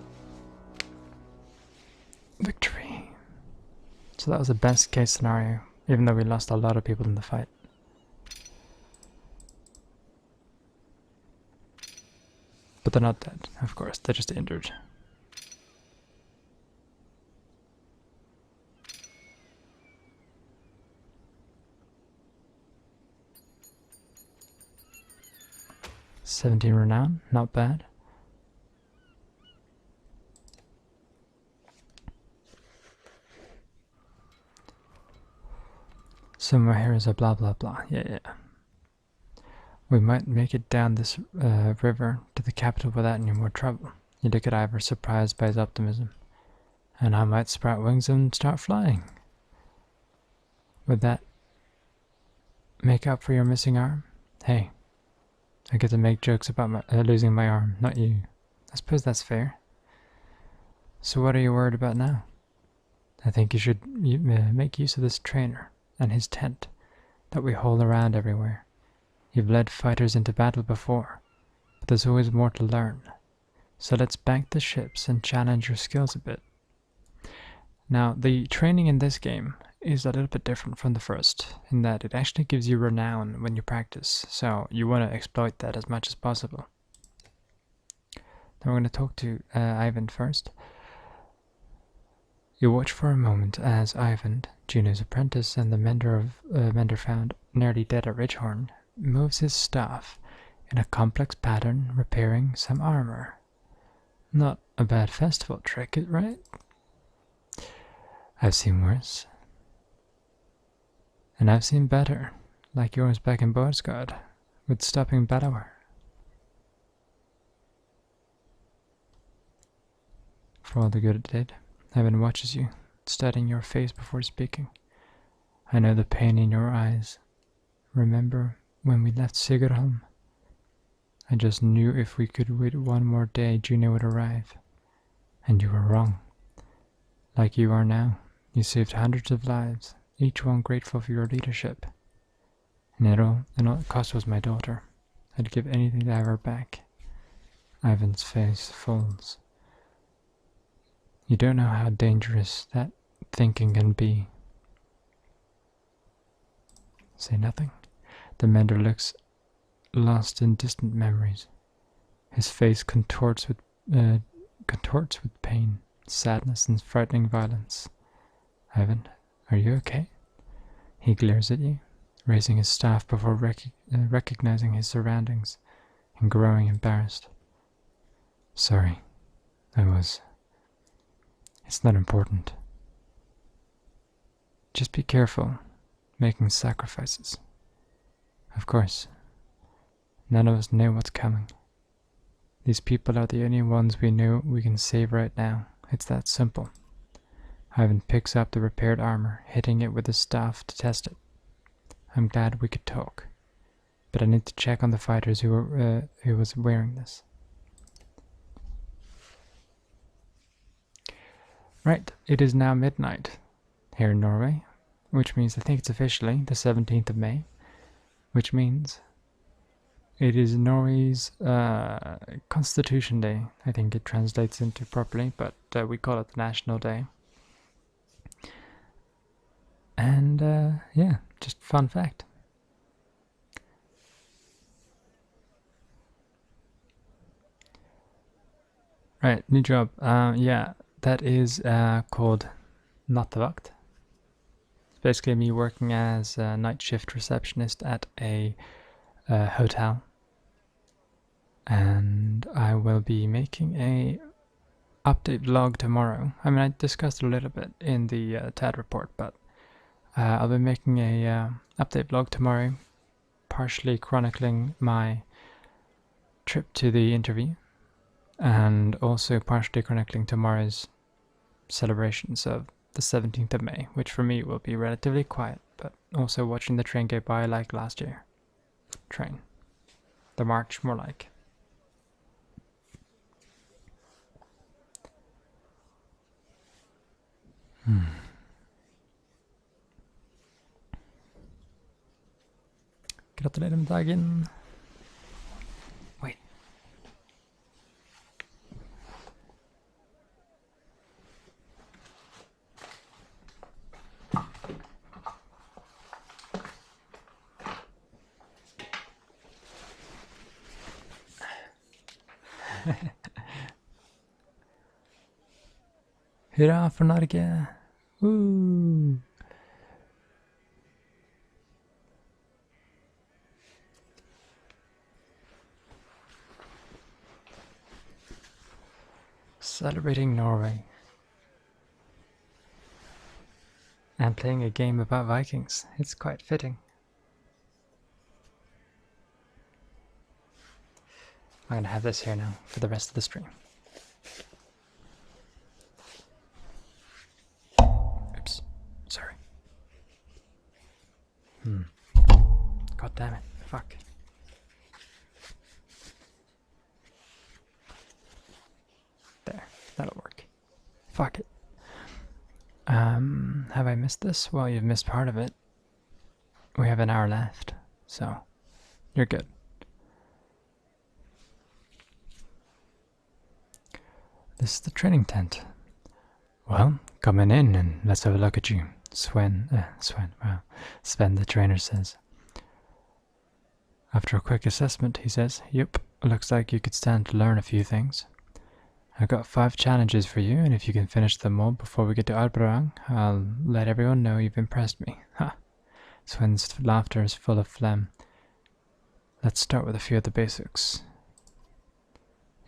Victory. So that was the best case scenario, even though we lost a lot of people in the fight. But they're not dead, of course, they're just injured. "17 renown, not bad. Somewhere here is a blah blah blah. Yeah. We might make it down this river to the capital without any more trouble." You look at Ivor, surprised by his optimism. "And I might sprout wings and start flying. Would that make up for your missing arm?" "Hey, I get to make jokes about my, losing my arm, not you. I suppose that's fair. So what are you worried about now?" "I think you should make use of this trainer and his tent that we haul around everywhere. You've led fighters into battle before, but there's always more to learn. So let's bank the ships and challenge your skills a bit." Now, the training in this game is a little bit different from the first, in that it actually gives you renown when you practice, so you want to exploit that as much as possible. Now we're going to talk to Ivan first. You watch for a moment as Ivan, Juno's apprentice and the mender found nearly dead at Ridgehorn, moves his staff in a complex pattern, repairing some armor. Not a bad festival trick, right? I've seen worse. And I've seen better, like yours back in Borsgard, with stopping Balawar. For all the good it did, Ivan watches you, studying your face before speaking. I know the pain in your eyes. Remember when we left Sigurholm? I just knew if we could wait one more day, Juno would arrive. And you were wrong. Like you are now, you saved hundreds of lives, each one grateful for your leadership. And all it cost was my daughter. I'd give anything to have her back. Ivan's face folds. You don't know how dangerous that thinking can be. Say nothing. The mender looks lost in distant memories. His face contorts with pain, sadness, and frightening violence. Ivan, are you okay? He glares at you, raising his staff before recognizing his surroundings and growing embarrassed. Sorry, It's not important. Just be careful, making sacrifices. Of course, none of us know what's coming. These people are the only ones we know we can save right now. It's that simple. Ivan picks up the repaired armor, hitting it with his staff to test it. I'm glad we could talk, but I need to check on the fighters who was wearing this. Right, it is now midnight here in Norway, which means I think it's officially the 17th of May, which means it is Norway's Constitution Day. I think it translates into properly, but we call it the National Day. And yeah, just fun fact. Right, new job. Yeah, that is called Nattevakt. It's basically me working as a night shift receptionist at a hotel. And I will be making a update vlog tomorrow. I mean, I discussed a little bit in the TAD report, but I'll be making a update vlog tomorrow, partially chronicling my trip to the interview, and also partially connecting tomorrow's celebrations of the 17th of May, which for me will be relatively quiet, but also watching the train go by like last year. Train. The march, more like. Gratulerer med dagen. Wait. Hurra for Norge! Woo! Celebrating Norway. And playing a game about Vikings. It's quite fitting. I'm gonna have this here now for the rest of the stream. Oops. Sorry. God damn it. Fuck. There. That'll work. Fuck it. Have I missed this? Well, you've missed part of it. We have an hour left, so you're good. This is the training tent. Well, come on in and let's have a look at you. Sven, the trainer says. After a quick assessment, he says, "Yep, looks like you could stand to learn a few things. I've got 5 challenges for you, and if you can finish them all before we get to Albrang, I'll let everyone know you've impressed me." Ha! Sven's laughter is full of phlegm. Let's start with a few of the basics.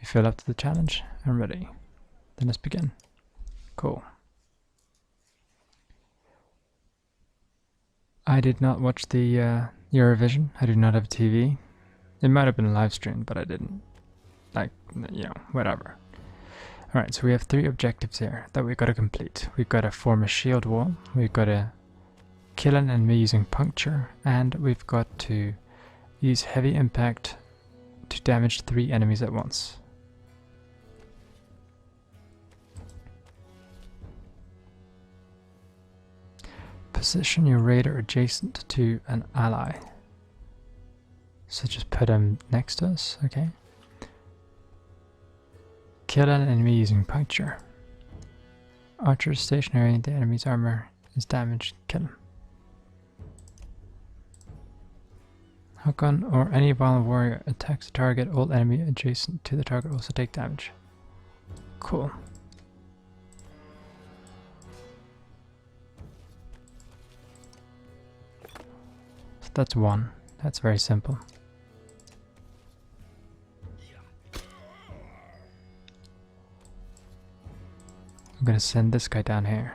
You feel up to the challenge? I'm ready. Then let's begin. Cool. I did not watch the Eurovision. I do not have TV. It might have been live streamed, but I didn't. Like, you know, whatever. Alright, so we have 3 objectives here that we've got to complete. We've got to form a shield wall, we've got to kill an enemy using puncture, and we've got to use heavy impact to damage 3 enemies at once. Position your raider adjacent to an ally. So just put him next to us, okay? Kill an enemy using puncture. Archer is stationary, the enemy's armor is damaged, kill him. Hakon or any violent warrior attacks the target, all enemy adjacent to the target also take damage. Cool. So that's 1. That's very simple. I'm gonna send this guy down here.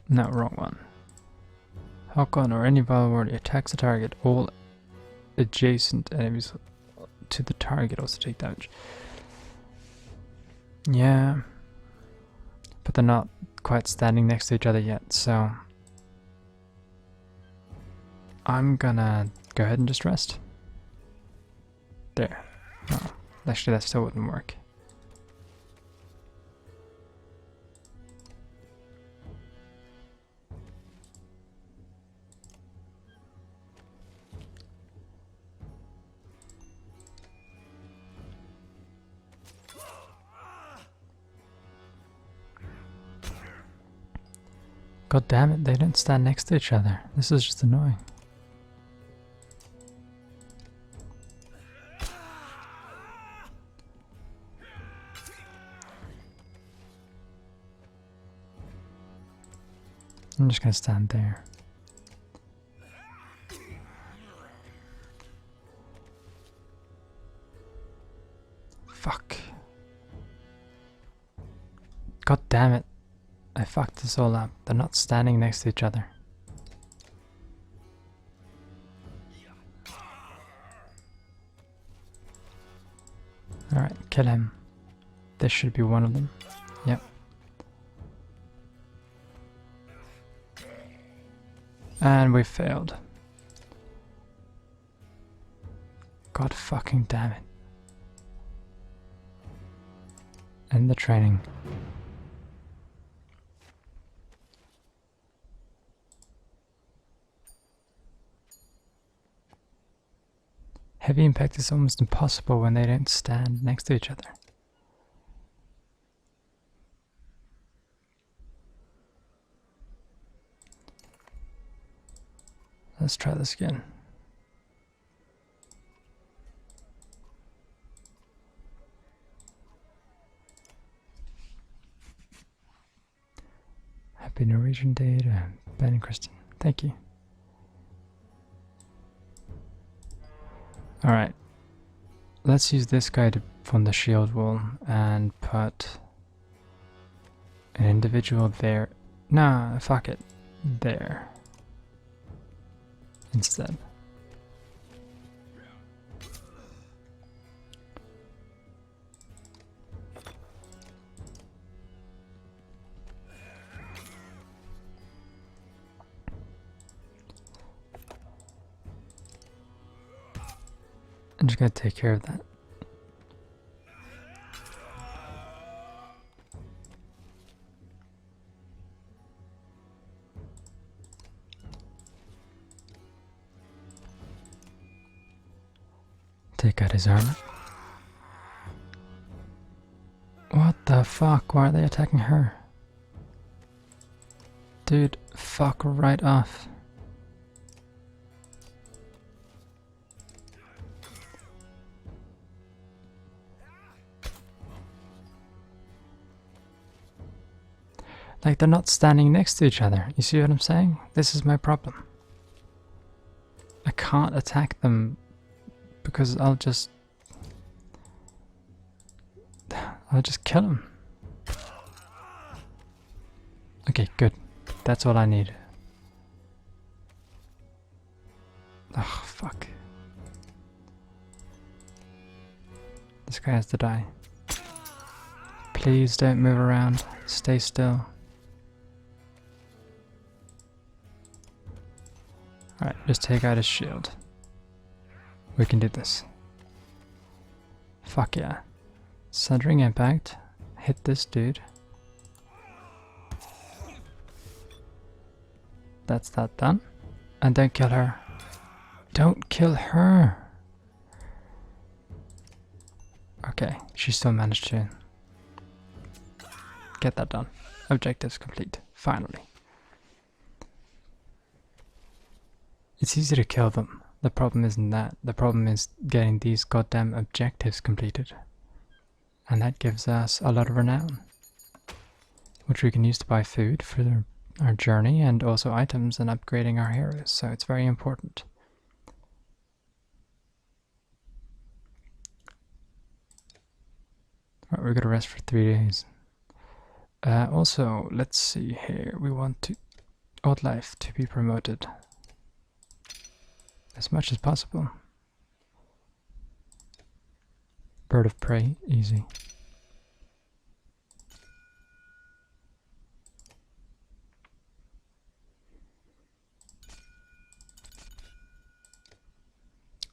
No, wrong one. Hakon or any violent warrior attacks the target, all adjacent enemies to the target also take damage. Yeah, but they're not quite standing next to each other yet, so I'm gonna go ahead and just rest. There. Oh, actually that still wouldn't work. God damn it, they don't stand next to each other. This is just annoying. I'm just gonna stand there. damn it. I fucked this all up. They're not standing next to each other. Alright, kill him. This should be one of them. Yep. And we failed. God fucking damn it. End the training. Heavy impact is almost impossible when they don't stand next to each other. Let's try this again. Happy Norwegian Day to Ben and Kristen. Thank you. Alright. Let's use this guy to fund the shield wall and put an individual there. Nah, fuck it. There. Instead. I'm just gonna take care of that. Take out his armor. What the fuck? Why are they attacking her? Dude, fuck right off. Like, they're not standing next to each other. You see what I'm saying? This is my problem. I can't attack them because I'll just kill them. Okay, good. That's all I need. Oh, fuck. This guy has to die. Please don't move around. Stay still. Alright, just take out his shield. We can do this. Fuck yeah. Centering impact. Hit this dude. That's that done. And don't kill her. Don't kill her! Okay, she still managed to get that done. Objectives complete. Finally. It's easy to kill them. The problem isn't that. The problem is getting these goddamn objectives completed. And that gives us a lot of renown, which we can use to buy food for our journey and also items and upgrading our heroes. So it's very important. Alright, we're gonna rest for 3 days. Also, let's see here. We want to odd life to be promoted as much as possible. Bird of prey, easy.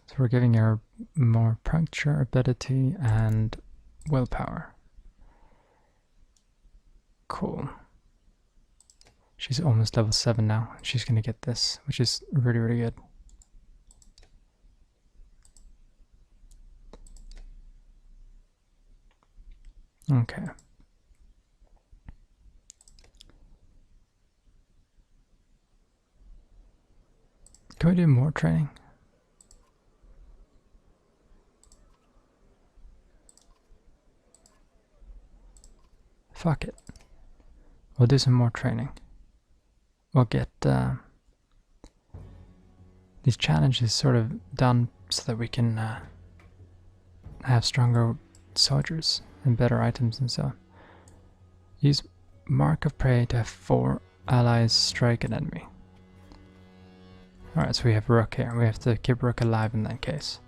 So we're giving her more puncture ability and willpower. Cool. She's almost level 7 now. She's gonna get this, which is really, really good. Okay. Can we do more training? Fuck it. We'll do some more training. We'll get these challenges sort of done so that we can have stronger soldiers and better items and so on. Use Mark of prey to have 4 allies strike an enemy. Alright, so we have Rook here. We have to keep Rook alive in that case.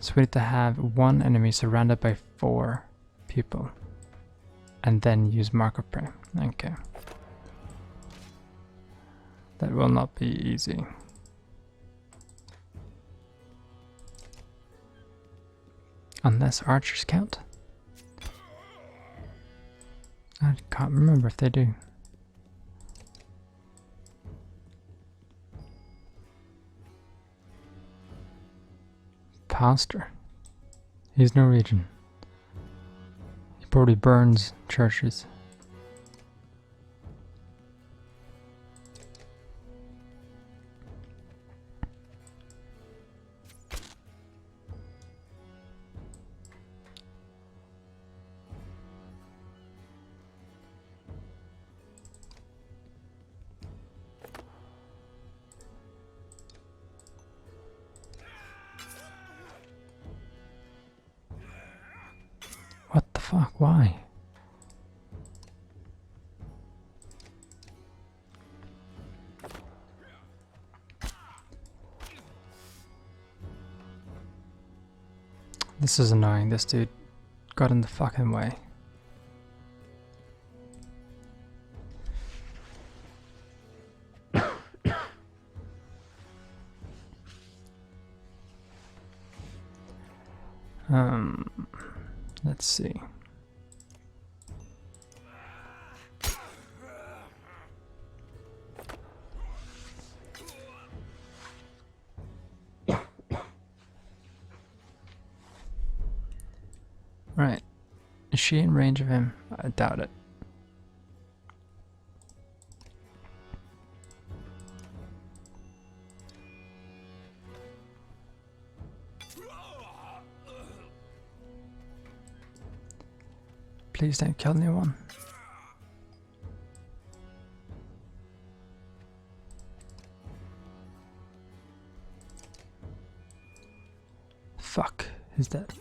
So we need to have 1 enemy surrounded by 4 people. And then use Mark of prey. Okay. That will not be easy. Unless archers count. I can't remember if they do. Pastor. He's Norwegian. He probably burns churches. What the fuck? Why? This is annoying. This dude got in the fucking way. Let's see. Right. Is she in range of him? I doubt it. Please don't kill anyone. Fuck, he's dead.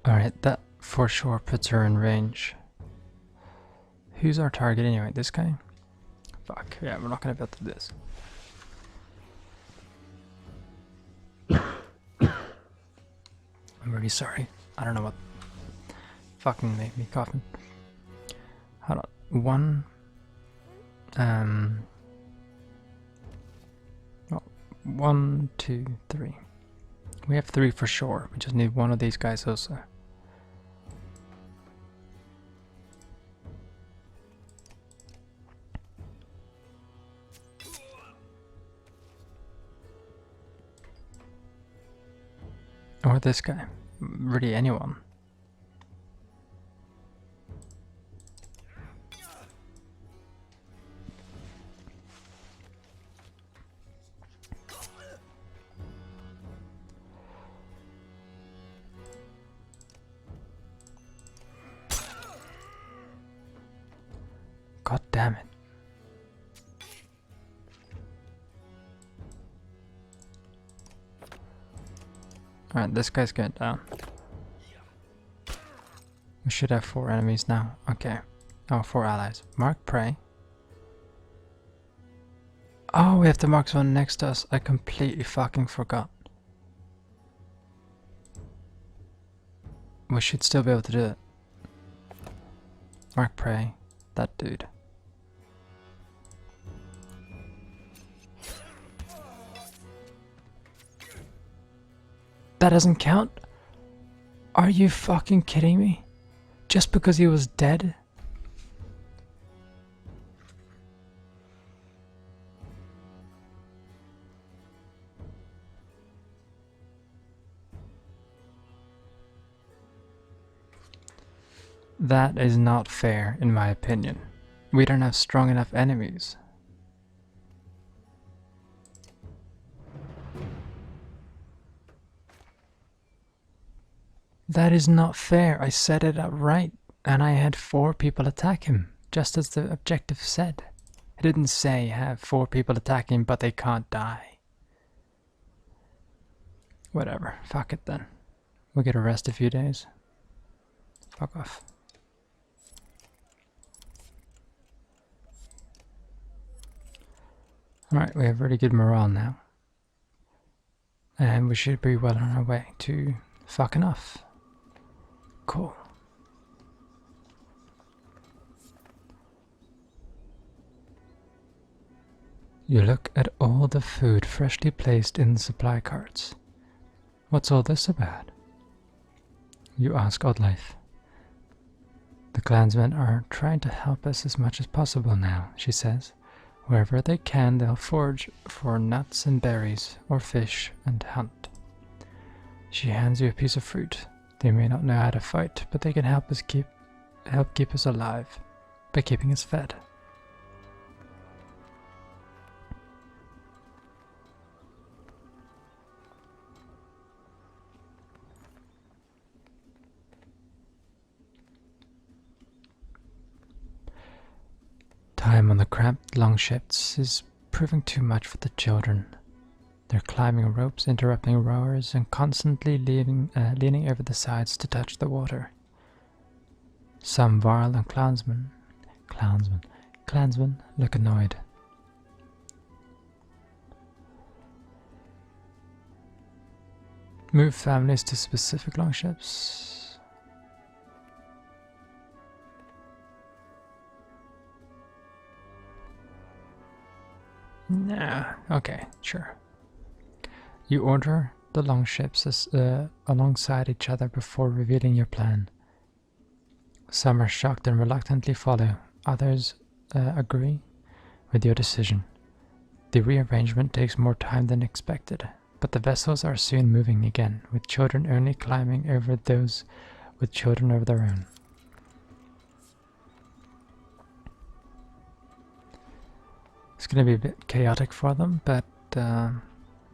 Alright, that for sure puts her in range. Who's our target anyway? This guy? Fuck, yeah, we're not gonna be able to do this. I'm really sorry. I don't know what fucking made me coughing. Hold on. 1. Well, 1, 2, 3. We have 3 for sure. We just need 1 of these guys also. Or this guy. Really anyone. God damn it. Alright, this guy's going down. We should have 4 enemies now. Okay. Oh, 4 allies. Mark prey. Oh, we have to mark someone next to us. I completely fucking forgot. We should still be able to do it. Mark prey. That dude. That doesn't count? Are you fucking kidding me? Just because he was dead? That is not fair, in my opinion. We don't have strong enough enemies. That is not fair. I set it up right, and I had 4 people attack him, just as the objective said. It didn't say have 4 people attack him, but they can't die. Whatever, fuck it then. We get a rest a few days. Fuck off. Alright, we have really good morale now. And we should be well on our way to fucking off. Cool. You look at all the food freshly placed in the supply carts. What's all this about? You ask Oddlife. The clansmen are trying to help us as much as possible now, she says. Wherever they can, they'll forage for nuts and berries, or fish, and hunt. She hands you a piece of fruit. They may not know how to fight, but they can help keep us alive by keeping us fed. Time on the cramped longships is proving too much for the children. They're climbing ropes, interrupting rowers, and constantly leaning over the sides to touch the water. Some Varl and clansmen look annoyed. Move families to specific longships. Nah, okay, sure. You order the longships alongside each other before revealing your plan. Some are shocked and reluctantly follow. Others agree with your decision. The rearrangement takes more time than expected, but the vessels are soon moving again, with children only climbing over those with children of their own. It's going to be a bit chaotic for them, but,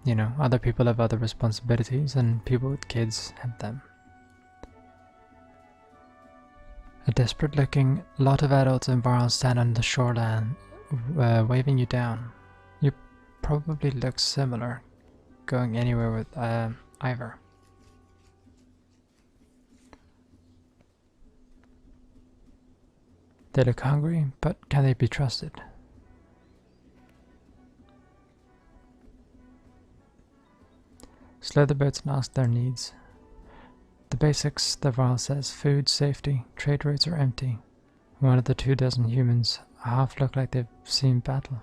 you know, other people have other responsibilities, and people with kids have them. A desperate-looking lot of adults in Varl stand on the shoreline, waving you down. You probably look similar, going anywhere with Ivor. They look hungry, but can they be trusted? Slow the boats and ask their needs. The basics, the Varl says: food, safety, trade routes are empty. One of the 24 humans half look like they've seen battle.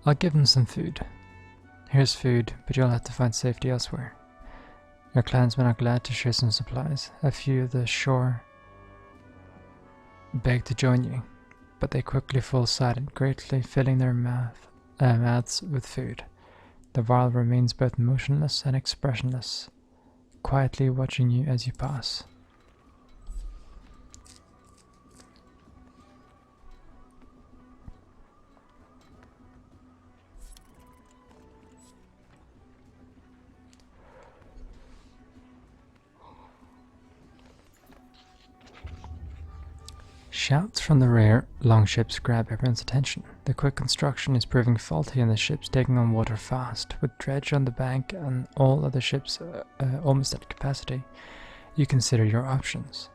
I'll give them some food. Here's food, but you'll have to find safety elsewhere. Your clansmen are glad to share some supplies. A few of the shore beg to join you, but they quickly fall silent, greatly filling their mouths with food. The Varl remains both motionless and expressionless, quietly watching you as you pass. Shouts from the rear longships grab everyone's attention. The quick construction is proving faulty and the ship's taking on water fast. With dredge on the bank and all other ships almost at capacity, you consider your options.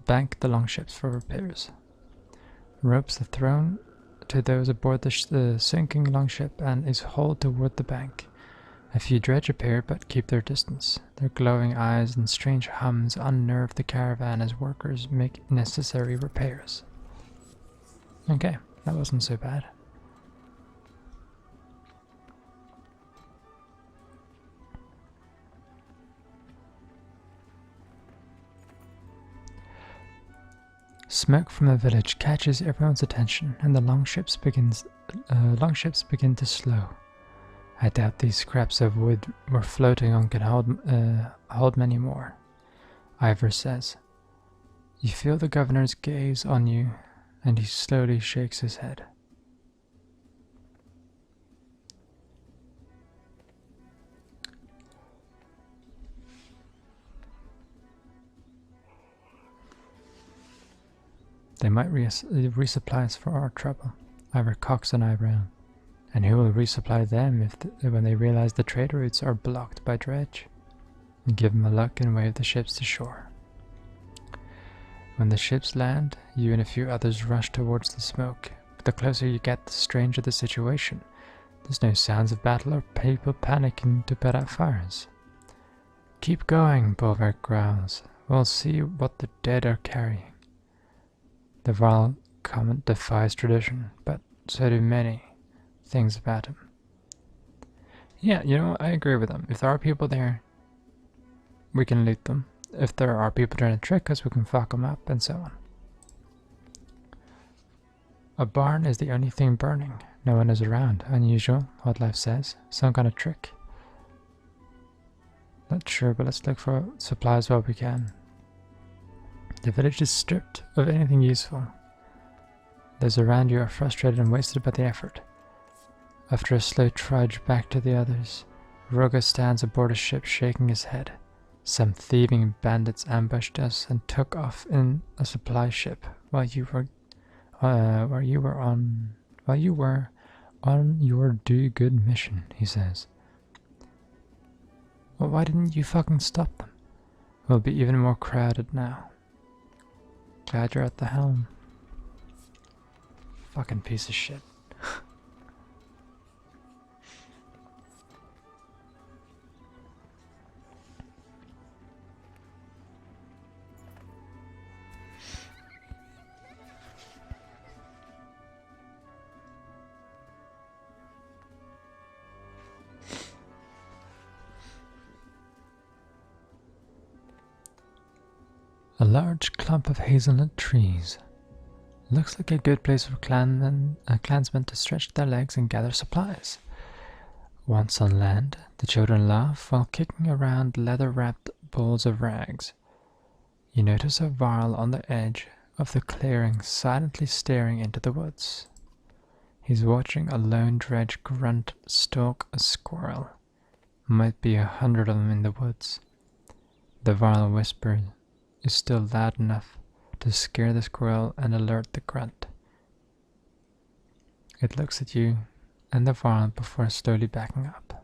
Bank the longships for repairs. Ropes are thrown to those aboard the sinking longship and is hauled toward the bank. A few dredge appear but keep their distance. Their glowing eyes and strange hums unnerve the caravan as workers make necessary repairs. Okay, that wasn't so bad. Smoke from the village catches everyone's attention, and the longships begin to slow. I doubt these scraps of wood we're floating on can hold many more. Ivor says. You feel the governor's gaze on you, and he slowly shakes his head. They might resupply us for our trouble. Ivor cocks an eyebrow. And who will resupply them when they realize the trade routes are blocked by dredge? And give them a look and wave the ships to shore. When the ships land, you and a few others rush towards the smoke. But the closer you get, the stranger the situation. There's no sounds of battle or people panicking to put out fires. Keep going, Bulwark growls. We'll see what the dead are carrying. The Varl comment defies tradition, but so do many things about him. Yeah, you know, I agree with him. If there are people there, we can loot them. If there are people trying to trick us, we can fuck them up, and so on. A barn is the only thing burning. No one is around. Unusual, Wildlife says. Some kind of trick. Not sure, but let's look for supplies while we can. The village is stripped of anything useful. Those around you are frustrated and wasted by the effort. After a slow trudge back to the others, Roga stands aboard a ship shaking his head. Some thieving bandits ambushed us and took off in a supply ship while you were on your do-good mission, he says. Well, why didn't you fucking stop them? We'll be even more crowded now. Glad you're at the helm. Fucking piece of shit. A large clump of hazelnut trees. Looks like a good place for clansmen to stretch their legs and gather supplies. Once on land, the children laugh while kicking around leather-wrapped balls of rags. You notice a Varl on the edge of the clearing silently staring into the woods. He's watching a lone dredge grunt stalk a squirrel. Might be 100 of them in the woods. The Varl whispers is still loud enough to scare the squirrel and alert the grunt. It looks at you and the Varl before slowly backing up.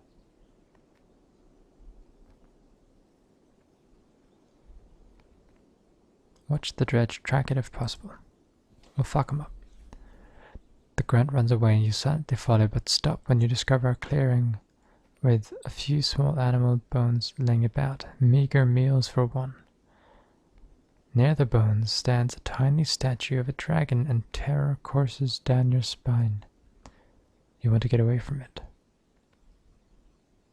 Watch the dredge, track it if possible. We'll fuck him up. The grunt runs away and you silently follow, but stop when you discover a clearing with a few small animal bones laying about, meager meals for one. Near the bones stands a tiny statue of a dragon, and terror courses down your spine. You want to get away from it.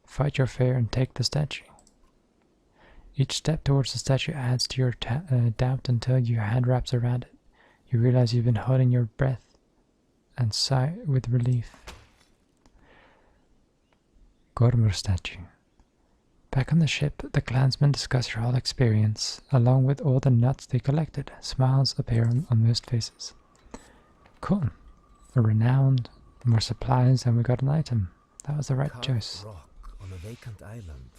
Fight your fear and take the statue. Each step towards the statue adds to your doubt until your hand wraps around it. You realize you've been holding your breath and sigh with relief. Gormur statue. Back on the ship, the clansmen discuss your whole experience, along with all the nuts they collected. Smiles appear on most faces. Cool. A renowned, more supplies, and we got an item. That was the right choice. Rock on a vacant island.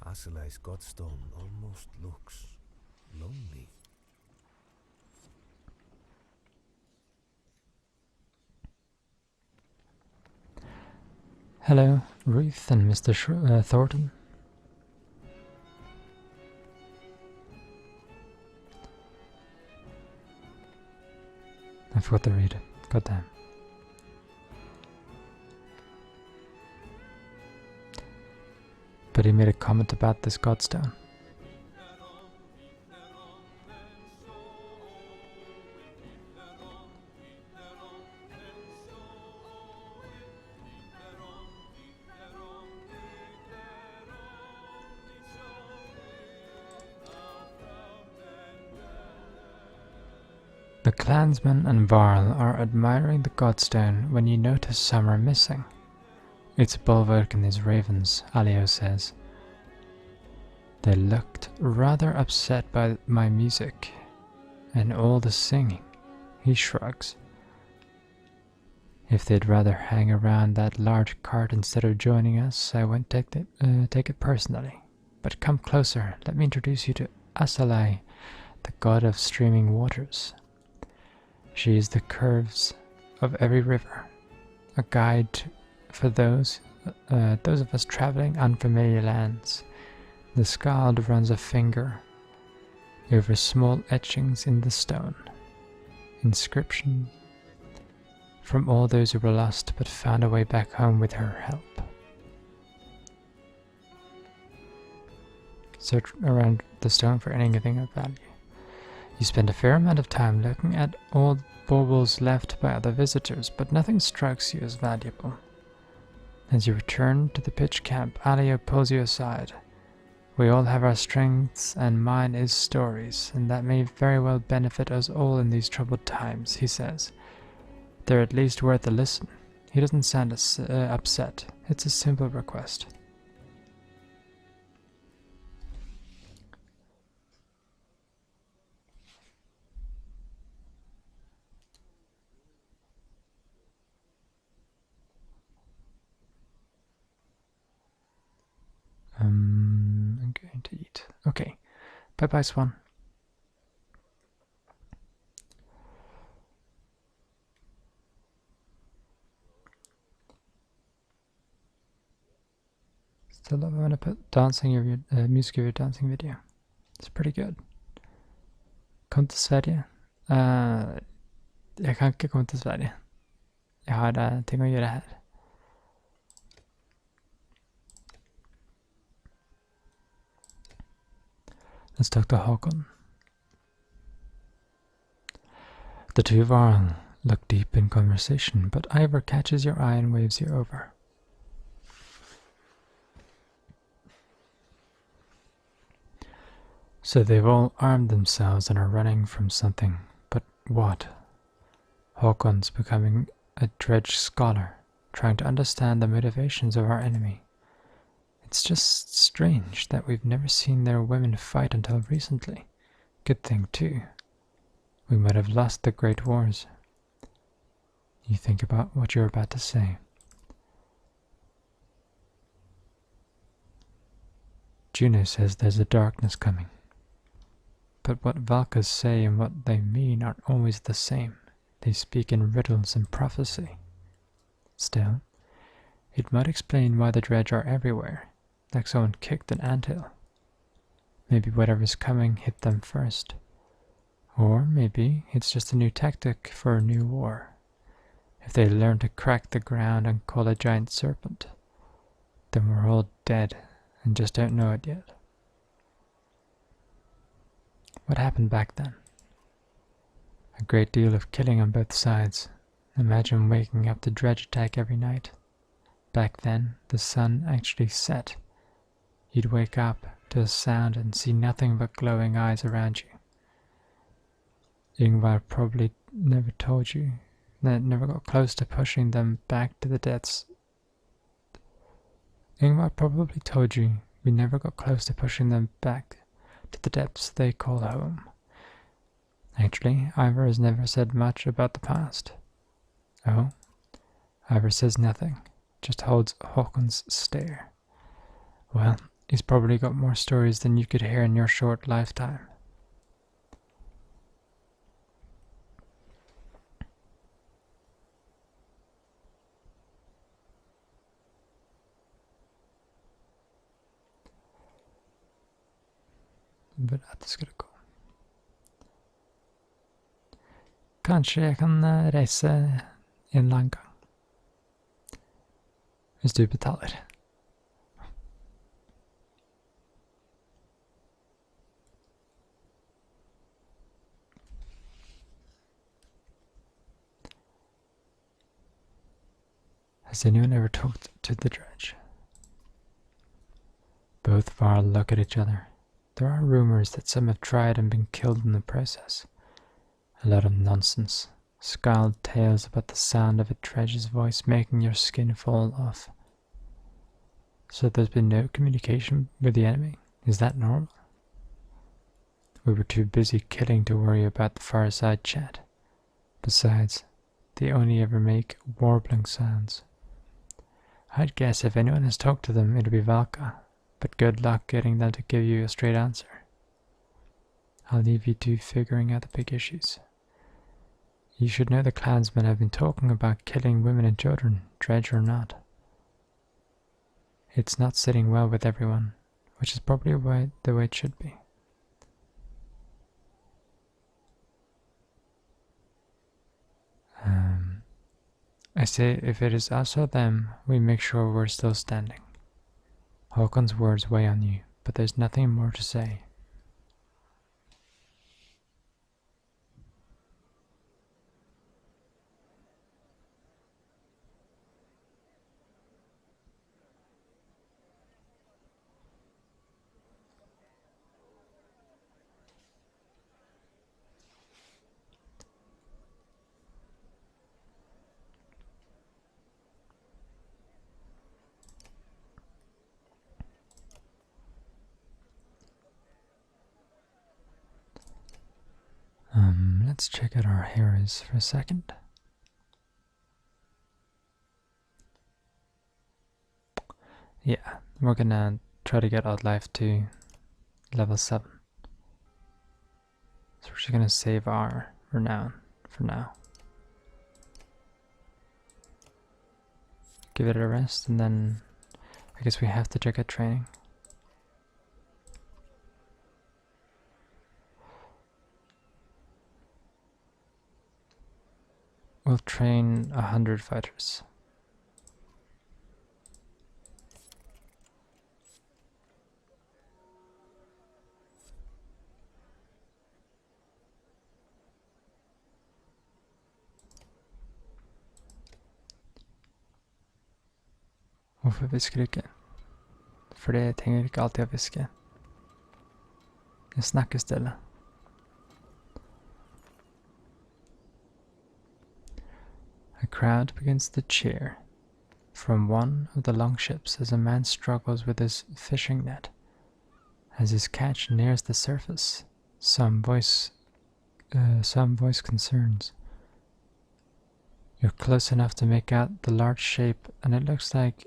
Aselai's godstone almost looks lonely. Hello, Ruth and Mr. Thornton. I forgot to read it. Goddamn. But he made a comment about this godstone. The clansmen and Varl are admiring the godstone when you notice some are missing. It's Bulwark and his ravens, Alio says. They looked rather upset by my music and all the singing. He shrugs. If they'd rather hang around that large cart instead of joining us, I won't take it personally. But come closer, let me introduce you to Asalai, the god of streaming waters. She is the curves of every river, a guide for those of us traveling unfamiliar lands. The skald runs a finger over small etchings in the stone, inscription from all those who were lost but found a way back home with her help. Search around the stone for anything of value. You spend a fair amount of time looking at all baubles left by other visitors, but nothing strikes you as valuable. As you return to the pitch camp, Alio pulls you aside. We all have our strengths, and mine is stories, and that may very well benefit us all in these troubled times, he says. They're at least worth a listen. He doesn't sound upset. It's a simple request. I'm going to eat. Okay. Bye-bye, Swan. Still love when I put dancing of your music of your dancing video. It's pretty good. Kom till Sverige. Jag kan inte komma till Sverige. Jag har ting att göra här. Let's talk to Håkon. The two Varl look deep in conversation, but Ivar catches your eye and waves you over. So they've all armed themselves and are running from something, but what? Håkon's becoming a dredge scholar, trying to understand the motivations of our enemy. It's just strange that we've never seen their women fight until recently. Good thing, too. We might have lost the great wars. You think about what you're about to say. Juno says there's a darkness coming. But what Valkas say and what they mean aren't always the same. They speak in riddles and prophecy. Still, it might explain why the dredge are everywhere, like someone kicked an anthill. Maybe whatever's coming hit them first. Or maybe it's just a new tactic for a new war. If they learn to crack the ground and call a giant serpent, then we're all dead and just don't know it yet. What happened back then? A great deal of killing on both sides. Imagine waking up to dredge attack every night. Back then, the sun actually set. You'd wake up to a sound and see nothing but glowing eyes around you. Ingvar probably never told you that it never got close to pushing them back to the depths. Ingvar probably told you we never got close to pushing them back to the depths they call home. Actually, Ivar has never said much about the past. Oh? Ivar says nothing, just holds Håkon's stare. Well, he's probably got more stories than you could hear in your short lifetime. Men att det skulle gå. Kanskje jeg kan reise en eller annen gang. Hvis du betaler. Has anyone ever talked to the dredge? Both Varl look at each other. There are rumors that some have tried and been killed in the process. A lot of nonsense. Scald tales about the sound of a dredge's voice making your skin fall off. So there's been no communication with the enemy? Is that normal? We were too busy killing to worry about the far side chat. Besides, they only ever make warbling sounds. I'd guess if anyone has talked to them, it'll be Valka. But good luck getting them to give you a straight answer. I'll leave you to figuring out the big issues. You should know the clansmen have been talking about killing women and children, dredge or not. It's not sitting well with everyone, which is probably the way it should be. I say if it is us or them, we make sure we're still standing. Håkon's words weigh on you, but there's nothing more to say. Let's check out our heroes for a second. Yeah, we're gonna try to get Outlife to level 7. So we're just gonna save our renown for now. Give it a rest, and then I guess we have to check out training. We'll train 100 fighters. Hvorfor hvisker du ikke? Fordi jeg trenger ikke alltid å hviske. Jeg snakker stille. A crowd begins to cheer from one of the longships as a man struggles with his fishing net. As his catch nears the surface, some voice concerns. You're close enough to make out the large shape, and it looks like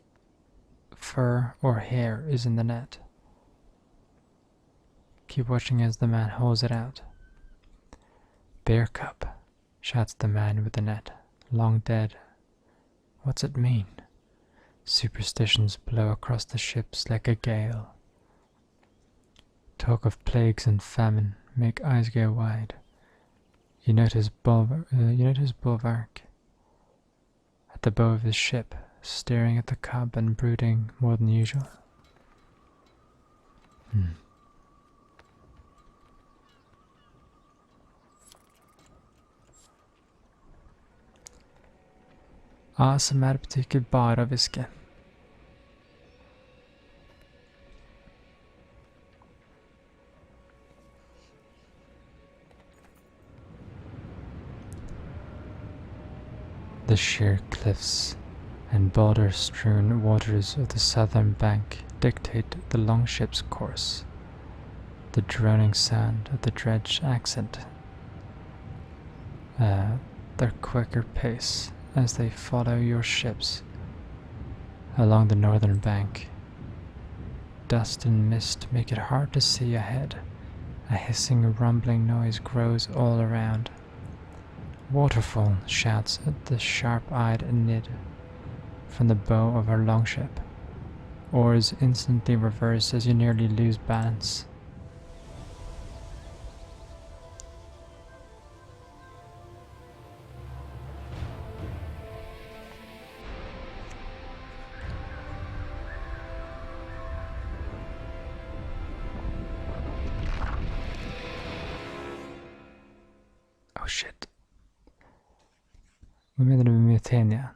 fur or hair is in the net. Keep watching as the man holds it out. Bear cub, shouts the man with the net. Long dead. What's it mean? Superstitions blow across the ships like a gale. Talk of plagues and famine make eyes go wide. You notice Bulwark at the bow of his ship, staring at the cub and brooding more than usual. ASMR betyr bare å hviske. The sheer cliffs and boulder-strewn waters of the southern bank dictate the longship's course. The droning sound of the dredge accent, their quicker pace as they follow your ships along the northern bank. Dust and mist make it hard to see ahead. A hissing, rumbling noise grows all around. Waterfall, shouts at the sharp-eyed Nid from the bow of her longship. Oars instantly reverse as you nearly lose balance. Oh shit. Vad menar du med Mutania?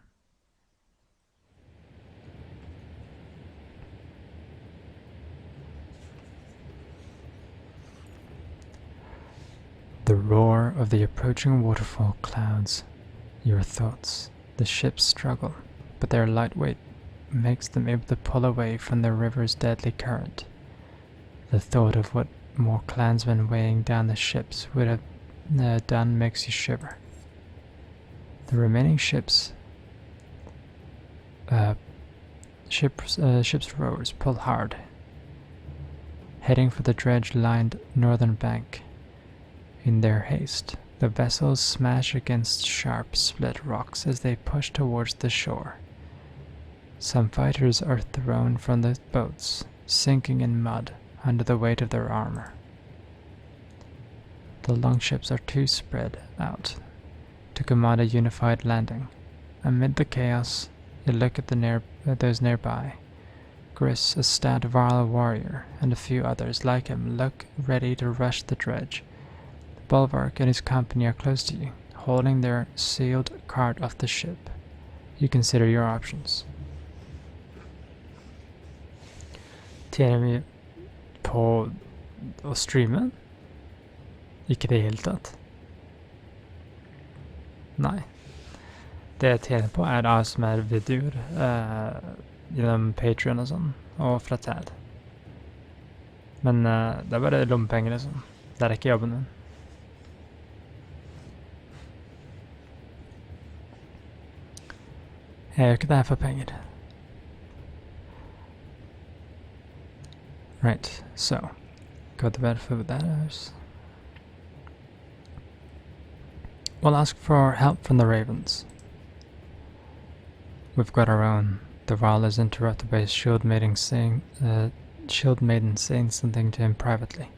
The roar of the approaching waterfall clouds your thoughts. The ships struggle, but their lightweight makes them able to pull away from the river's deadly current. The thought of what more clansmen weighing down the ships would have done makes you shiver. The remaining ship's rowers pull hard, heading for the dredge-lined northern bank. In their haste, The vessels smash against sharp split rocks as they push towards the shore. Some fighters are thrown from the boats, sinking in mud under the weight of their armor. The longships are too spread out to command a unified landing. Amid the chaos, you look at those nearby. Gris, a stout Varl warrior, and a few others like him look ready to rush the dredge. The Bulwark and his company are close to you, holding their sealed cart off the ship. You consider your options. Tjener vi på å streame? Ikke det i hele tatt. Nei. Det jeg tjener på er ASMR-videoer gjennom Patreon og sånn, og fra TAD. Men det er bare lommepenger liksom. Det er ikke jobben min. Jeg gjør ikke det her for penger. Right, so go to bed for that. We'll ask for help from the ravens. We've got our own. The Varl is interrupted by his shield maiden saying something to him privately.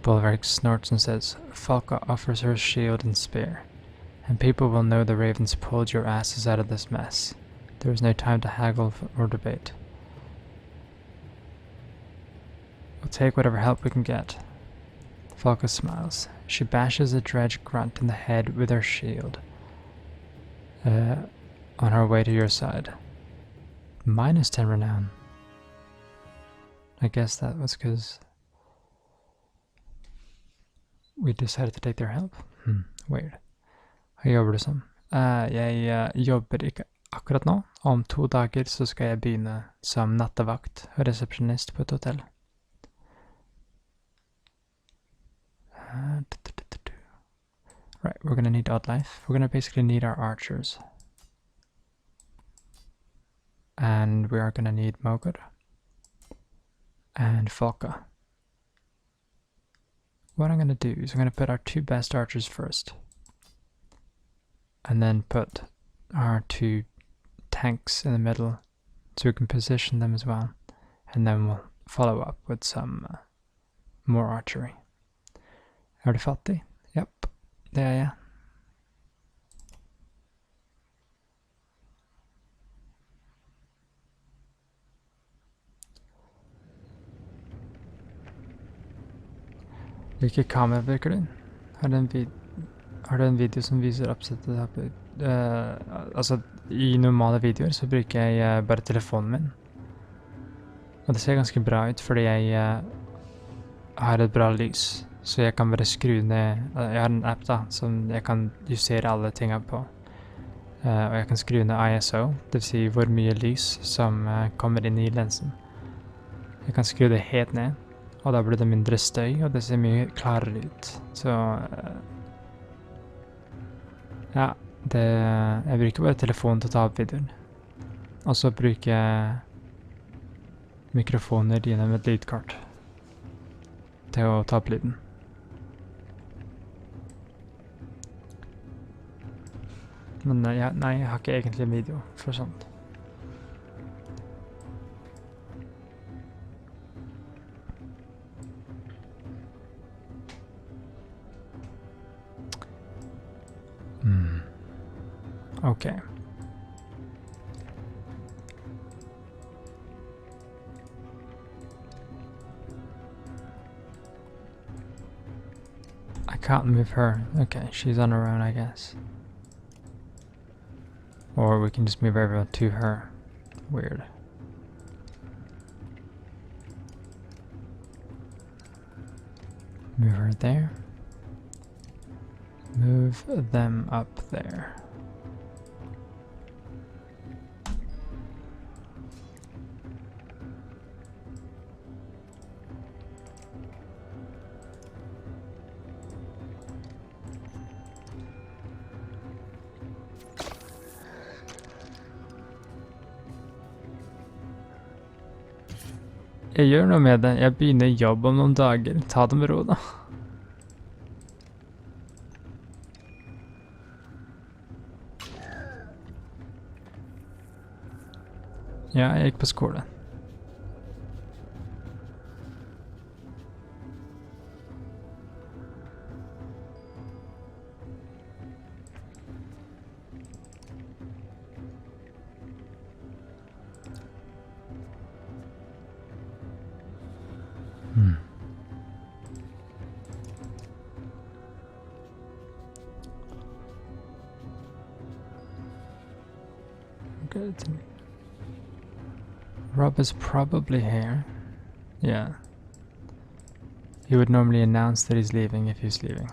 Bulwark snorts and says, Falca offers her shield and spear, and people will know the ravens pulled your asses out of this mess. There is no time to haggle or debate. We'll take whatever help we can get. Falca smiles. She bashes a dredge grunt in the head with her shield. On her way to your side. Minus 10 renown. I guess that was because we decided to take their help. Weird. Hva jobber du som? Jeg jobber ikke akkurat nå. Om 2 dager så skal jeg begynne som nattevakt og resepsjonist på et hotell. Right, we're gonna need odd life. We're gonna basically need our archers. And we are gonna need Mogul and Falca. What I'm gonna do is I'm gonna put our 2 best archers first. And then put our 2 tanks in the middle so we can position them as well. And then we'll follow up with some more archery. Er du fattig? Japp, det er jeg. Hvilke kamera bruker du? Har du en video som viser oppsettet opp? Altså, i normale videoer så bruker jeg bare telefonen min. Og det ser ganske bra ut, fordi jeg har et bra lys. Så jeg kan bare skru ned, jeg har en app da, som jeg kan justere alle tingene på. Og jeg kan skru ned ISO, det vil si hvor mye lys som kommer inn i lensen. Jeg kan skru det helt ned, og da blir det mindre støy, og det ser mye klarere ut. Så ja, jeg bruker bare telefonen til å ta opp videoen. Og så bruker jeg mikrofoner gjennom et lydkart til å ta opp lyden. Men nei, jeg har ikke egentlig en video for sånt. Okay. I can't move her. Okay, she's on her own, I guess. Or we can just move everyone to her. Weird. Move her there. Move them up there. Jeg gjør noe med det. Jeg begynner jobb om noen dager. Ta det med ro da. Ja, jag gick på skolan. Good. Rob is probably here. Yeah. He would normally announce that he's leaving if he's leaving.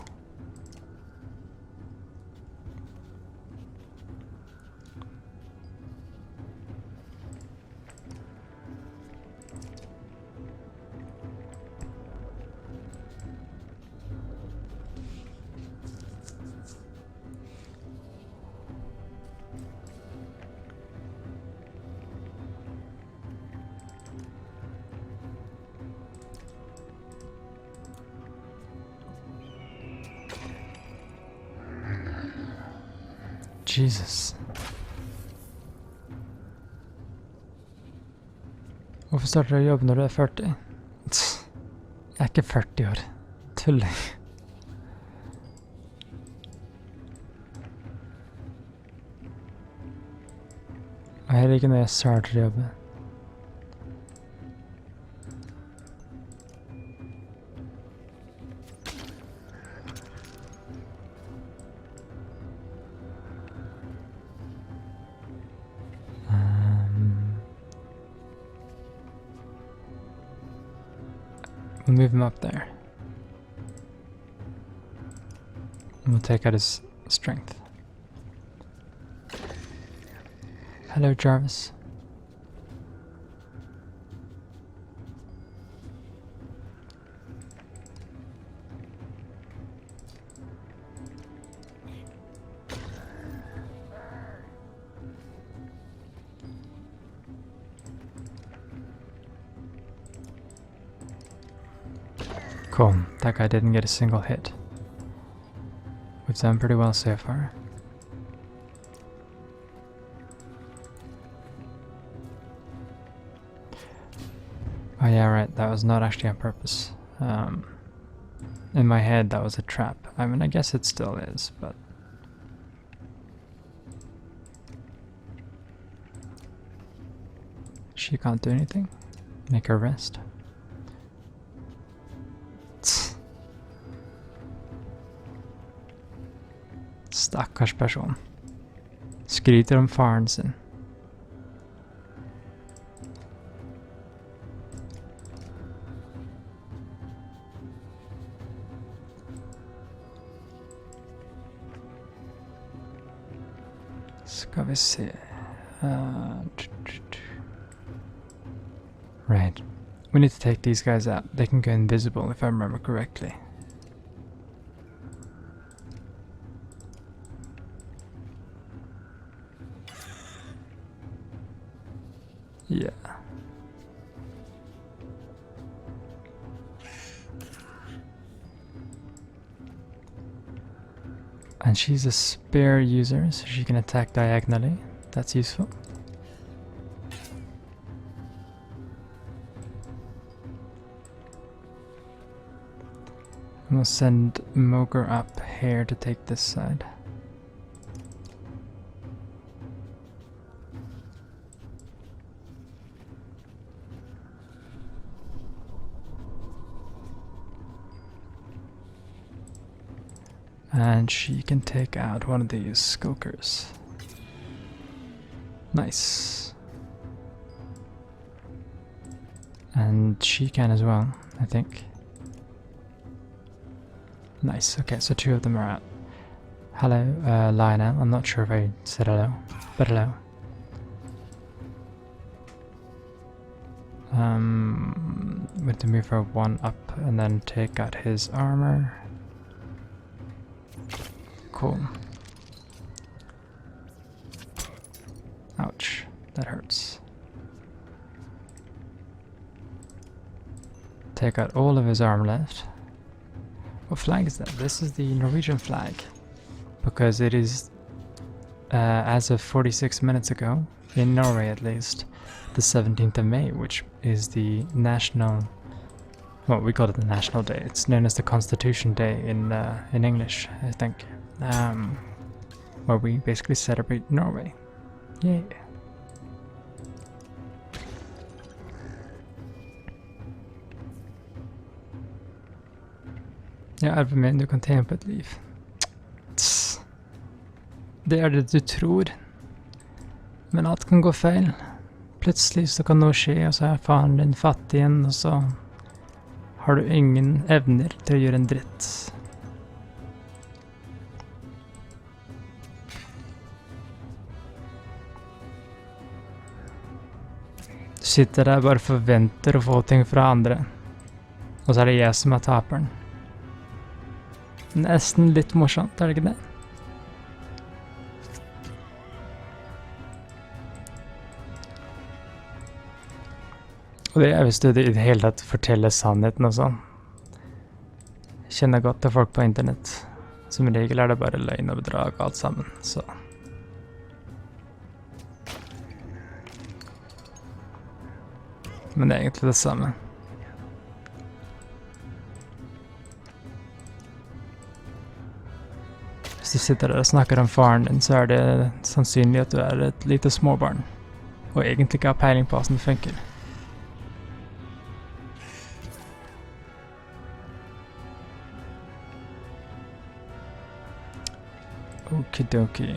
Jesus. Hvorfor starter du å jobbe når du er 40? Jeg er ikke 40 år. Tulling. Og heller ikke når jeg starter å jobbe. We'll move him up there. And we'll take out his strength. Hello, Jarvis. Cool, that guy didn't get a single hit. We've done pretty well so far. Oh yeah, right, that was not actually on purpose. In my head that was a trap. I mean, I guess it still is, but... She can't do anything? Make her rest? Stackars person. Skryter om faren sin. Ska vi se. Right. We need to take these guys out. They can go invisible if I remember correctly. Yeah. And she's a spear user, so she can attack diagonally. That's useful. And we'll send Moger up here to take this side. And she can take out one of these skulkers. Nice. And she can as well, I think. Nice, okay, so two of them are out. Hello, Lionel. I'm not sure if I said hello, but hello. We have to move her one up and then take out his armor. Cool. Ouch, that hurts. Take out all of his armor left. What flag is that? This is the Norwegian flag. Because it is as of 46 minutes ago, in Norway at least, the 17th of May, which is the national, well, we call it the National Day. It's known as the Constitution Day in English, I think, where we basically celebrate Norway. Yeah. Ja, Arvemin, du kan tjene på et liv. Tss. Det er det du tror. Men alt kan gå feil. Plutselig så kan noe skje, og så er faren din fattig igjen, og så har du ingen evner til å gjøre en dritt. Du sitter der og bare forventer å få ting fra andre. Og så er det jeg som er taperen. Nesten litt morsomt, er det ikke det? Og det er hvis du i det hele tatt forteller sannheten og sånn. Jeg kjenner godt til folk på internett. Som regel er det bare løgn og bedrag alt sammen, så... Men det er egentlig det samme. Hvis du sitter der og snakker om faren din, så er det sannsynlig at du er et lite småbarn, og egentlig ikke har peiling på hvordan det funker. Okidoki.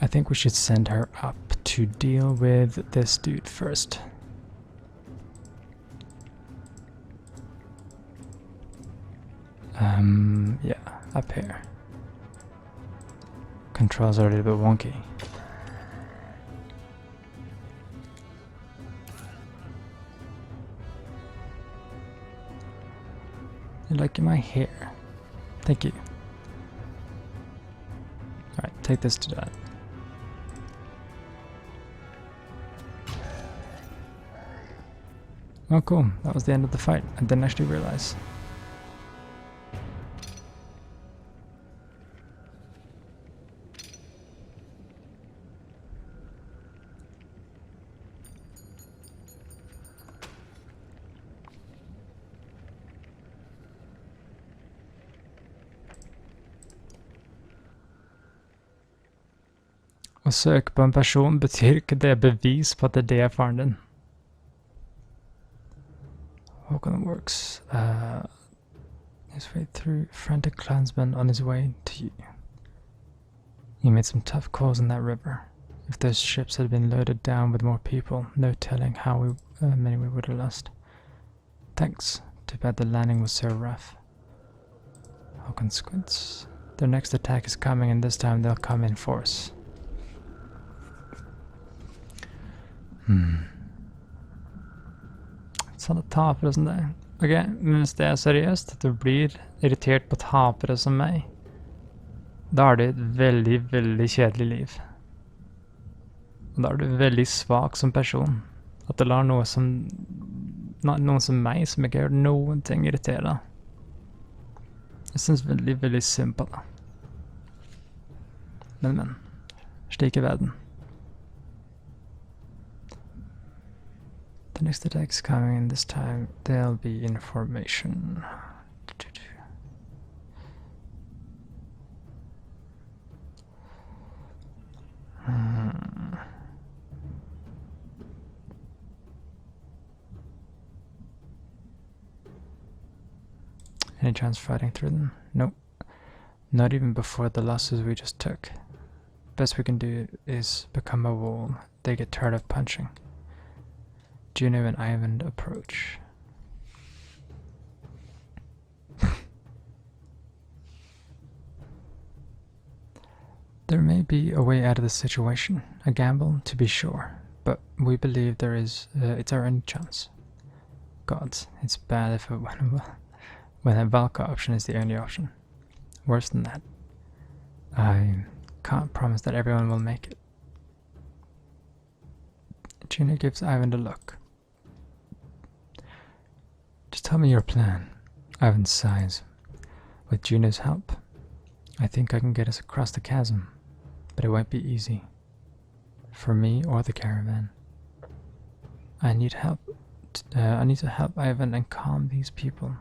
I think we should send her up to deal with this dude first. Yeah, up here. Controls are a little bit wonky. You like my hair? Thank you. Alright, take this to that. Oh cool, that was the end of the fight. I didn't actually realize. Å søke på en person betyr ikke det bevis på at det er faren din. Håkon works his way through frantic clansmen on his way to you. He made some tough calls in that river. If those ships had been loaded down with more people, no telling how many we would have lost. Thanks. Too bad the landing was so rough. Håkon squints. Their next attack is coming, and this time they'll come in force. Sånne tapere som deg. Ok, men hvis det er seriøst, at du blir irritert på tapere som meg, da har du et veldig, veldig kjedelig liv. Og da er du veldig svak som person. At du lar noen som meg, som ikke gjør noen ting, irritere deg. Jeg synes veldig, veldig synd på deg. Men, slik er verden. The next attack's coming, and this time there'll be information. Any chance fighting through them? Nope. Not even before the losses we just took. Best we can do is become a wall they get tired of punching. Juno and Ivan approach. There may be a way out of this situation, a gamble to be sure, but we believe there is. It's our only chance. Gods, it's bad if when a Valka option is the only option. Worse than that, I can't promise that everyone will make it. Juno gives Ivan a look. Just tell me your plan. Ivan sighs. With Juno's help, I think I can get us across the chasm, but it won't be easy. For me or the caravan. I need help. I need to help Ivan and calm these people,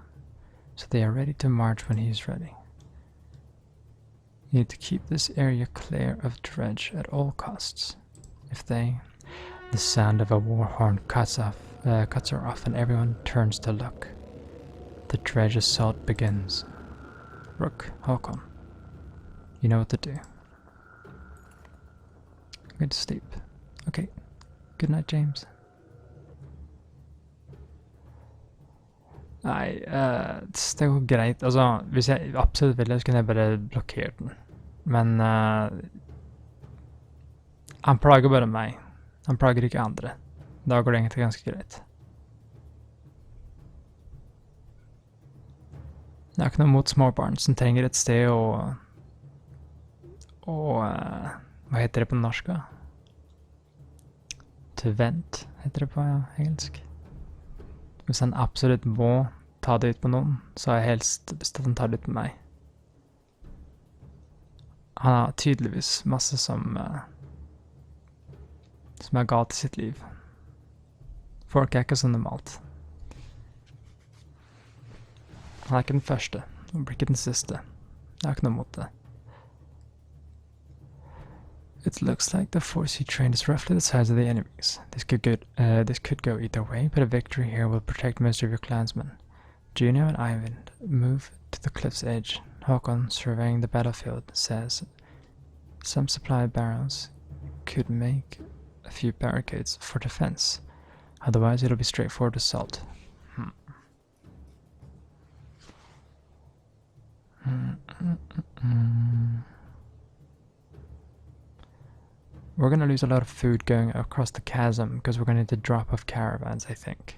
so they are ready to march when he is ready. You need to keep this area clear of dredge at all costs. If they... The sound of a war horn cuts her off and everyone turns to look. The dredge assault begins. Rook, Håkon, you know what to do. I'm going to sleep. Okay. Good night, James. Nei, det går greit. Altså, hvis jeg absolutt ville, så kunne jeg bare blokkert den. Men han plager bare meg. Han plager ikke andre. Da går det egentlig ganske greit. Jeg har ikke noe mot småbarn som trenger et sted å hva heter det på norsk da? To vent, heter det på engelsk. Hvis han absolutt må ta det ut på noen, så er jeg helst hvis han tar det ut på meg. Han har tydeligvis masse som er galt i sitt liv. Folk er ikke så normalt. Han er ikke den første, han blir ikke den siste. Jeg har ikke noe mot det. It looks like the force he trained is roughly the size of the enemies. This could go either way, but a victory here will protect most of your clansmen. Juno and Ivan move to the cliff's edge. Håkon, surveying the battlefield, says some supply barrels could make a few barricades for defense. Otherwise, it'll be straightforward assault. We're gonna lose a lot of food going across the chasm because we're gonna need to drop off caravans, I think.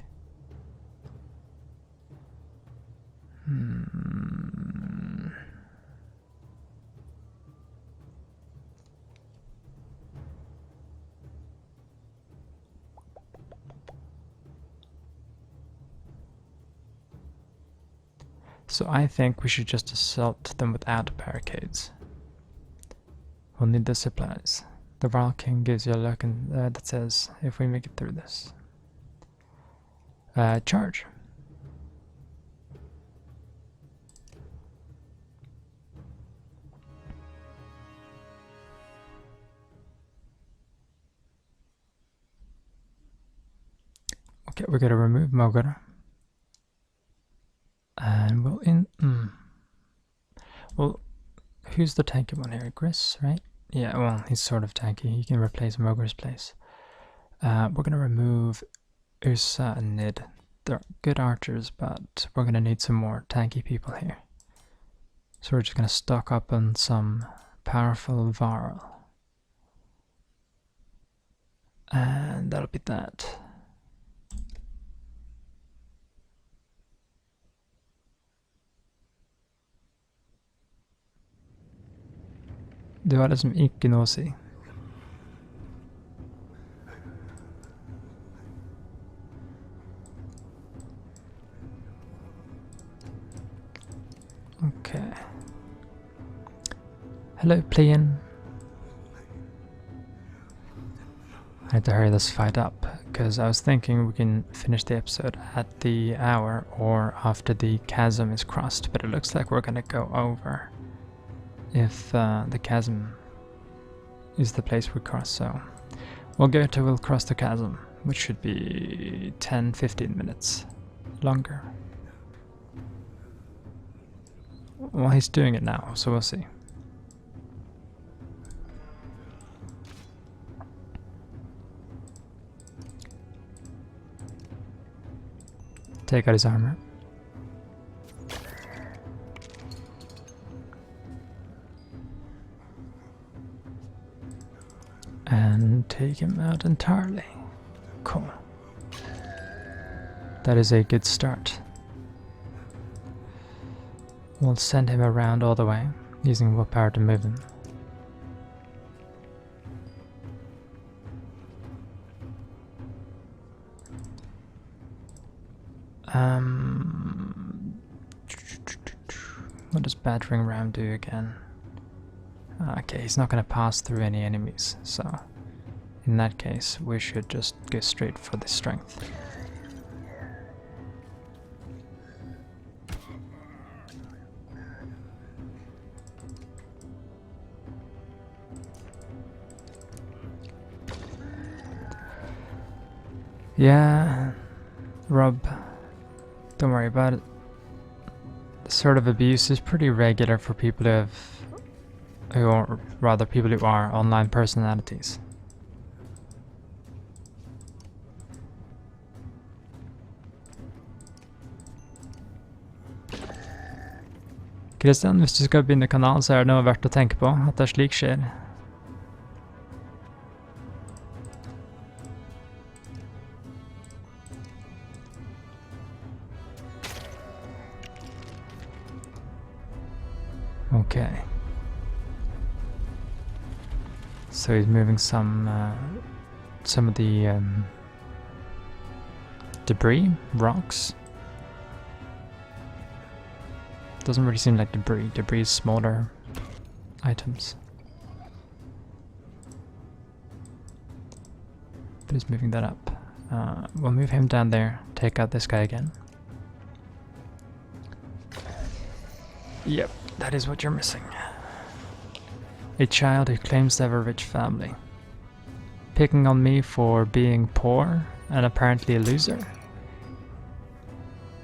So I think we should just assault them without barricades. We'll need the supplies. The Viking gives you a look that says if we make it through this. Charge. Okay, we're gonna remove Mogor. And we'll Well, who's the tanky one here? Gris, right? Yeah, well, he's sort of tanky. He can replace Mogor's place. We're gonna remove Ursa and Nid. They're good archers, but we're gonna need some more tanky people here. So we're just gonna stock up on some powerful Varl. And that'll be that. Det var liksom ikke noe å si. Okay. Hello, plane. I need to hurry this fight up, because I was thinking we can finish the episode at the hour or after the chasm is crossed, but it looks like we're gonna go over if the chasm is the place we cross, so we'll cross the chasm, which should be 10-15 minutes longer. Well, he's doing it now, so we'll see. Take out his armor. And take him out entirely. Cool. That is a good start. We'll send him around all the way, using willpower to move him. What does battering ram do again? Okay, he's not gonna pass through any enemies, so in that case we should just go straight for the strength. Yeah, Rob, don't worry about it. This sort of abuse is pretty regular for people who are, rather people who are online personalities. Christian, hvis du skal begynne kanalen, så er det noe verdt å tenke på, at det slik skjer. Okay. So he's moving some of the debris, rocks. Doesn't really seem like debris. Debris is smaller items. But he's moving that up. We'll move him down there, take out this guy again. Yep, that is what you're missing. A child who claims to have a rich family. Picking on me for being poor and apparently a loser.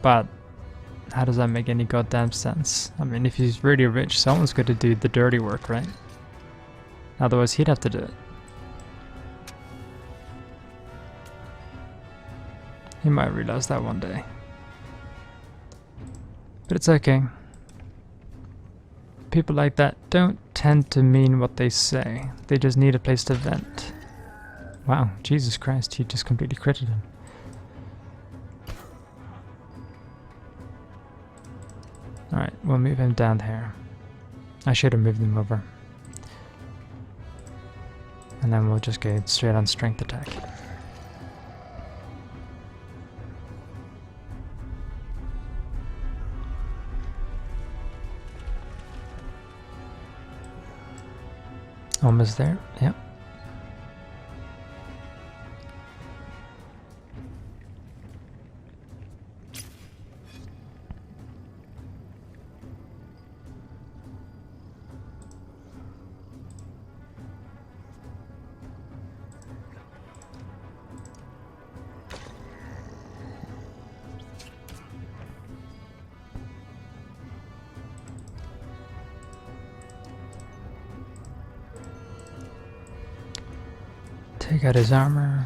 But how does that make any goddamn sense? I mean, if he's really rich, someone's got to do the dirty work, right? Otherwise he'd have to do it. He might realize that one day. But it's okay. People like that don't tend to mean what they say. They just need a place to vent. Wow, Jesus Christ, he just completely critted him. Alright, we'll move him down here. I should have moved him over. And then we'll just go straight on strength attack. Almost there, yep. Take out his armor.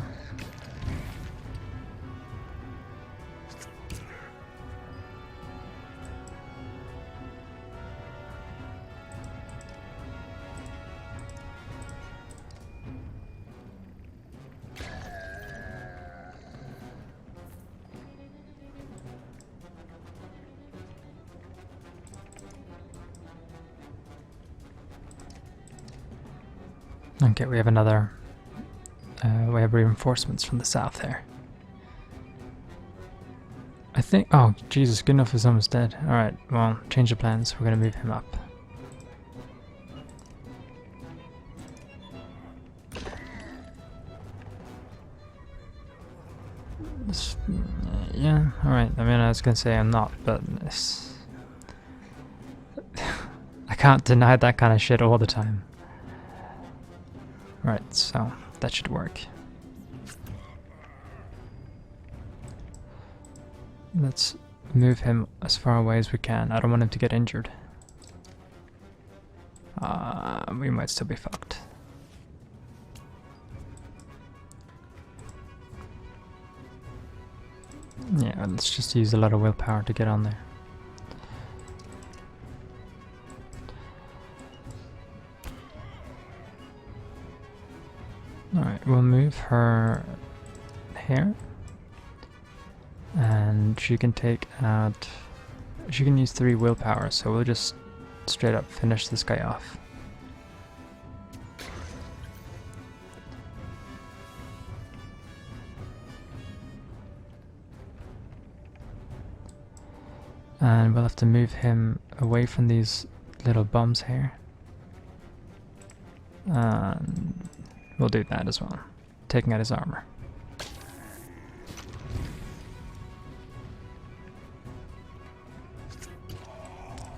Okay, we have another. We have reinforcements from the south there. I think. Oh, Jesus, good enough is almost dead. Alright, well, change the plans. We're gonna move him up. Yeah, alright. I mean, I was gonna say I'm not, but this. I can't deny that kind of shit all the time. Right, so that should work. Let's move him as far away as we can. I don't want him to get injured. We might still be fucked. Yeah, let's just use a lot of willpower to get on there. Alright, we'll move her here. And she can take out... She can use 3 willpower, so we'll just straight up finish this guy off. And we'll have to move him away from these little bums here. And we'll do that as well. Taking out his armor.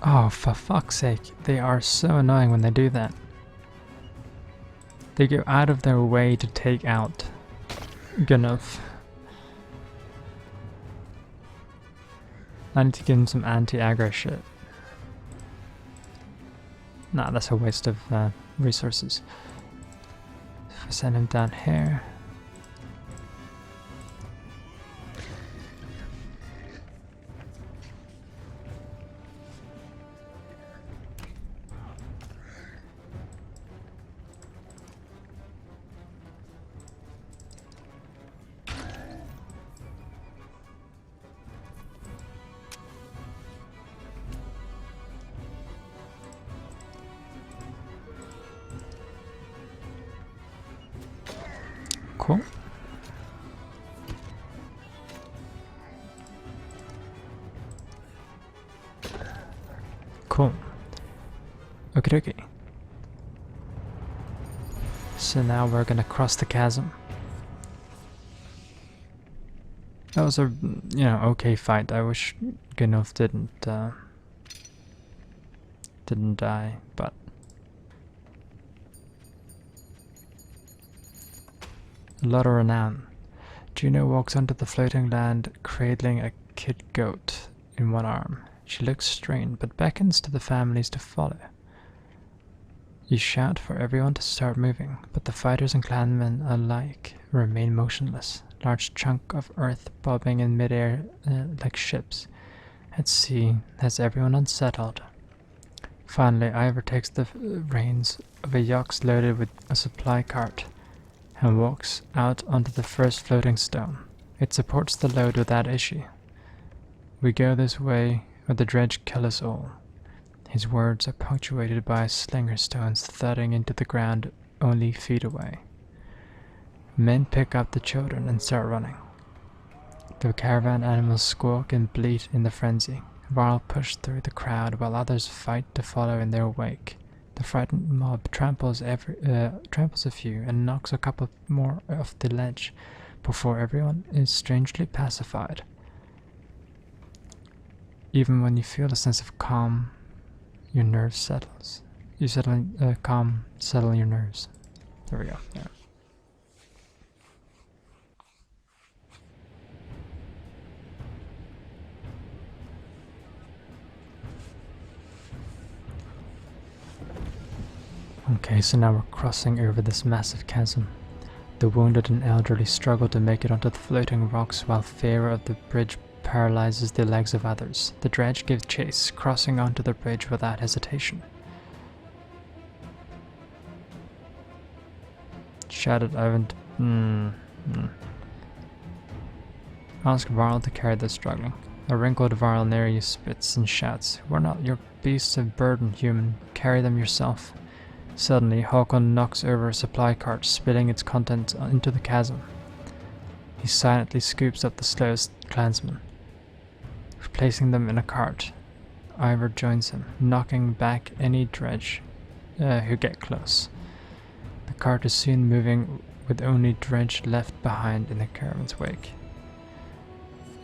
Oh, for fuck's sake. They are so annoying when they do that. They go out of their way to take out Gunnulf. I need to give him some anti-aggro shit. Nah, that's a waste of resources. If I send him down here. Cool. Cool. Okie dokie. So now we're gonna cross the chasm. That was a, okay fight. I wish Gunnulf didn't die, but a lot of renown. Juno walks onto the floating land, cradling a kid goat in one arm. She looks strained, but beckons to the families to follow. You shout for everyone to start moving, but the fighters and clanmen alike remain motionless. Large chunk of earth bobbing in midair like ships at sea has everyone unsettled. Finally, Ivor takes the reins of a yacht loaded with a supply cart and walks out onto the first floating stone. It supports the load without issue. We go this way, or the dredge kill us all. His words are punctuated by slinger stones thudding into the ground only feet away. Men pick up the children and start running. The caravan animals squawk and bleat in the frenzy. Varl push through the crowd while others fight to follow in their wake. The frightened mob tramples a few and knocks a couple more off the ledge before everyone is strangely pacified. Even when you feel a sense of calm, your nerves settles. You settle your nerves. There we go. Yeah. Okay, so now we're crossing over this massive chasm. The wounded and elderly struggle to make it onto the floating rocks while fear of the bridge paralyzes the legs of others. The dredge gives chase, crossing onto the bridge without hesitation. Shouted Ivan. Ask Varl to carry the struggling. A wrinkled Varl near you spits and shouts, "We're not your beasts of burden, human. Carry them yourself." Suddenly, Håkon knocks over a supply cart, spilling its contents into the chasm. He silently scoops up the slowest clansmen. Placing them in a cart, Ivor joins him, knocking back any dredge who get close. The cart is soon moving with only dredge left behind in the caravan's wake.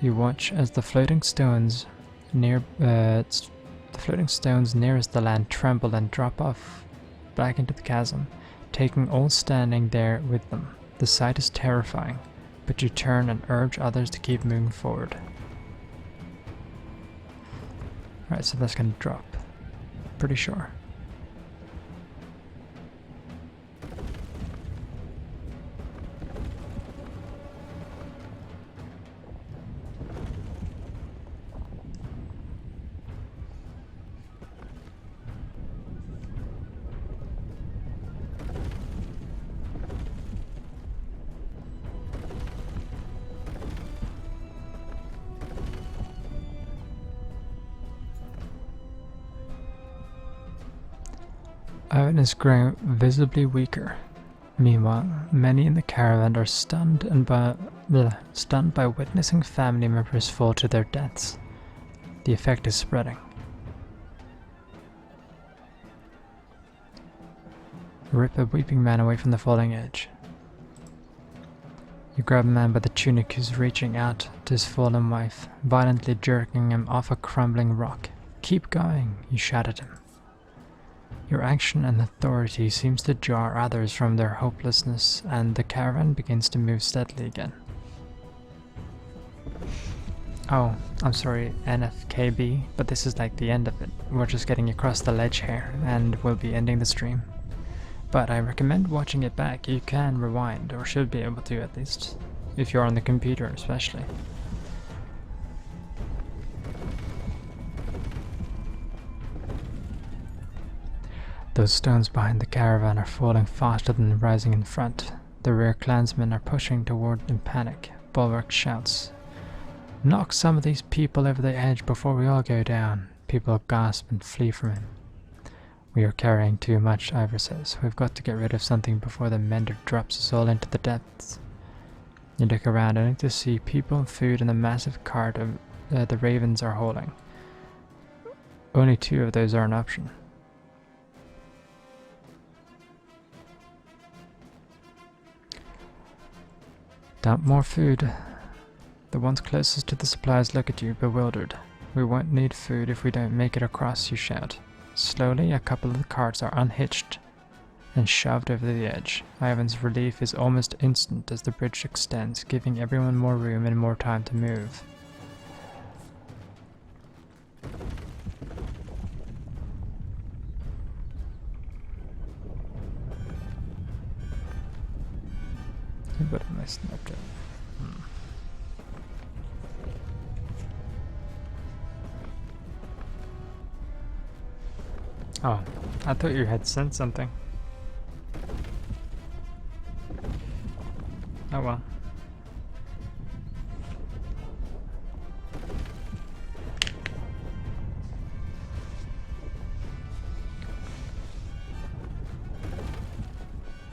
You watch as the floating stones nearest the land tremble and drop off back into the chasm, taking all standing there with them. The sight is terrifying, but you turn and urge others to keep moving forward. Alright, so that's gonna drop. Pretty sure. Owen is growing visibly weaker. Meanwhile, many in the caravan are stunned by witnessing family members fall to their deaths. The effect is spreading. Rip a weeping man away from the falling edge. You grab a man by the tunic who's reaching out to his fallen wife, violently jerking him off a crumbling rock. Keep going, you shout at him. Your action and authority seems to jar others from their hopelessness, and the caravan begins to move steadily again. Oh, I'm sorry, NFKB, but this is like the end of it. We're just getting across the ledge here, and we'll be ending the stream. But I recommend watching it back. You can rewind, or should be able to at least, if you're on the computer especially. Those stones behind the caravan are falling faster than rising in front. The rear clansmen are pushing toward in panic. Bulwark shouts, "Knock some of these people over the edge before we all go down." People gasp and flee from him. "We are carrying too much," Ivor says. "We've got to get rid of something before the mender drops us all into the depths." You look around only to see people, food, and a massive cart the ravens are hauling. Only 2 of those are an option. Dump more food. The ones closest to the supplies look at you, bewildered. "We won't need food if we don't make it across," you shout. Slowly, a couple of the carts are unhitched and shoved over the edge. Ivan's relief is almost instant as the bridge extends, giving everyone more room and more time to move. What am I snapped at? Oh, I thought you had sent something. Oh well.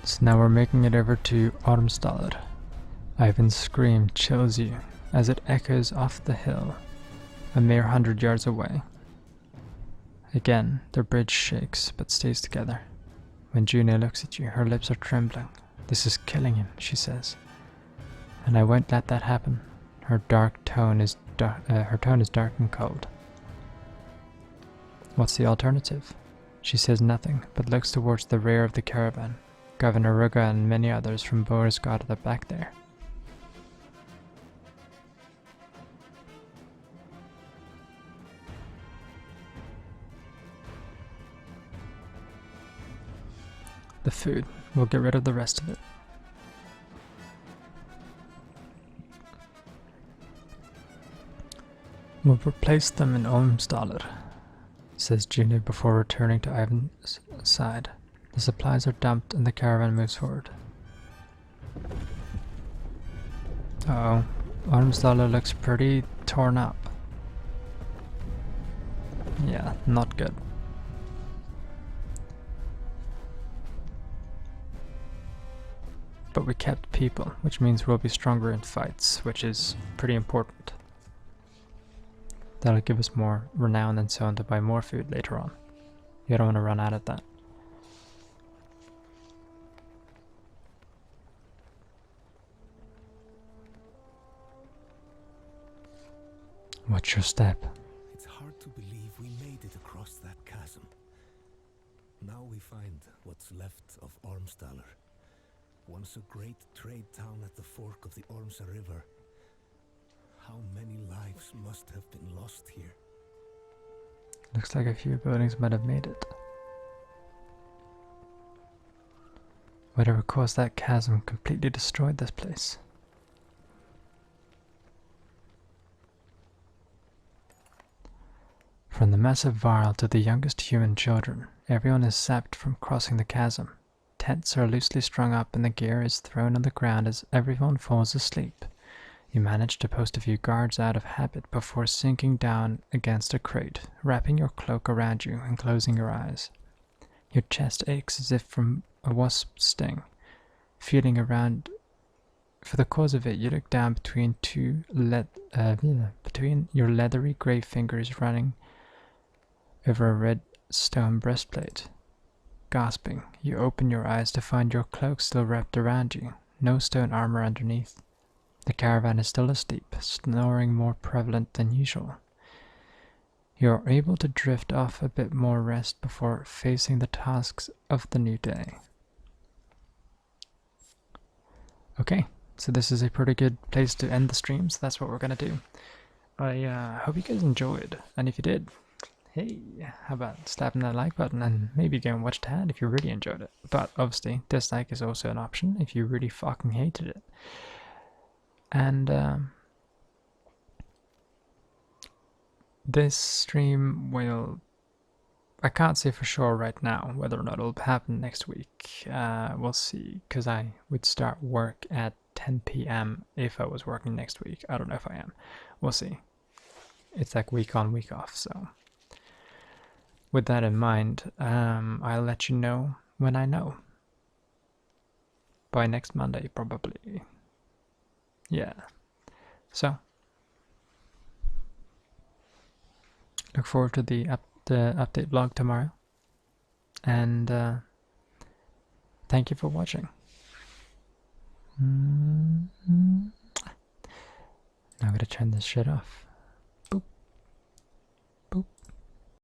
So now we're making it over to Ormsdalr. Ivan's scream chills you as it echoes off the hill, a mere 100 yards away. Again, the bridge shakes but stays together. When Juno looks at you, her lips are trembling. "This is killing him," she says. "And I won't let that happen." Her tone is dark and cold. "What's the alternative?" She says nothing, but looks towards the rear of the caravan. Governor Rugga and many others from Borisgard are back there. The food. We'll get rid of the rest of it. We'll replace them in Ormsdalr, says Juno before returning to Ivan's side. The supplies are dumped and the caravan moves forward. Uh-oh. Ormsdalr looks pretty torn up. Yeah, not good. But we kept people, which means we'll be stronger in fights, which is pretty important. That'll give us more renown and so on to buy more food later on. You don't want to run out of that. Watch your step. It's hard to believe we made it across that chasm. Now we find what's left of Ormsdalr. Once a great trade town at the fork of the Ormsa River. How many lives must have been lost here? Looks like a few buildings might have made it. Whatever caused that chasm completely destroyed this place. From the massive varl to the youngest human children, everyone is sapped from crossing the chasm. Tents are loosely strung up and the gear is thrown on the ground as everyone falls asleep. You manage to post a few guards out of habit before sinking down against a crate, wrapping your cloak around you and closing your eyes. Your chest aches as if from a wasp's sting. Feeling around for the cause of it, you look down between your leathery grey fingers running over a red stone breastplate. Gasping, you open your eyes to find your cloak still wrapped around you, no stone armor underneath. The caravan is still asleep, snoring more prevalent than usual. You are able to drift off a bit more rest before facing the tasks of the new day. Okay, so this is a pretty good place to end the stream, so that's what we're gonna do. I hope you guys enjoyed, and if you did, hey, how about slapping that like button and maybe go and watch that if you really enjoyed it. But obviously, dislike is also an option if you really fucking hated it. And this stream will... I can't say for sure right now whether or not it'll happen next week. We'll see, because I would start work at 10 p.m. if I was working next week. I don't know if I am. We'll see. It's like week on, week off, so... With that in mind, I'll let you know when I know. By next Monday, probably. Yeah. So, look forward to the update vlog tomorrow. And thank you for watching. Now I'm gonna turn this shit off.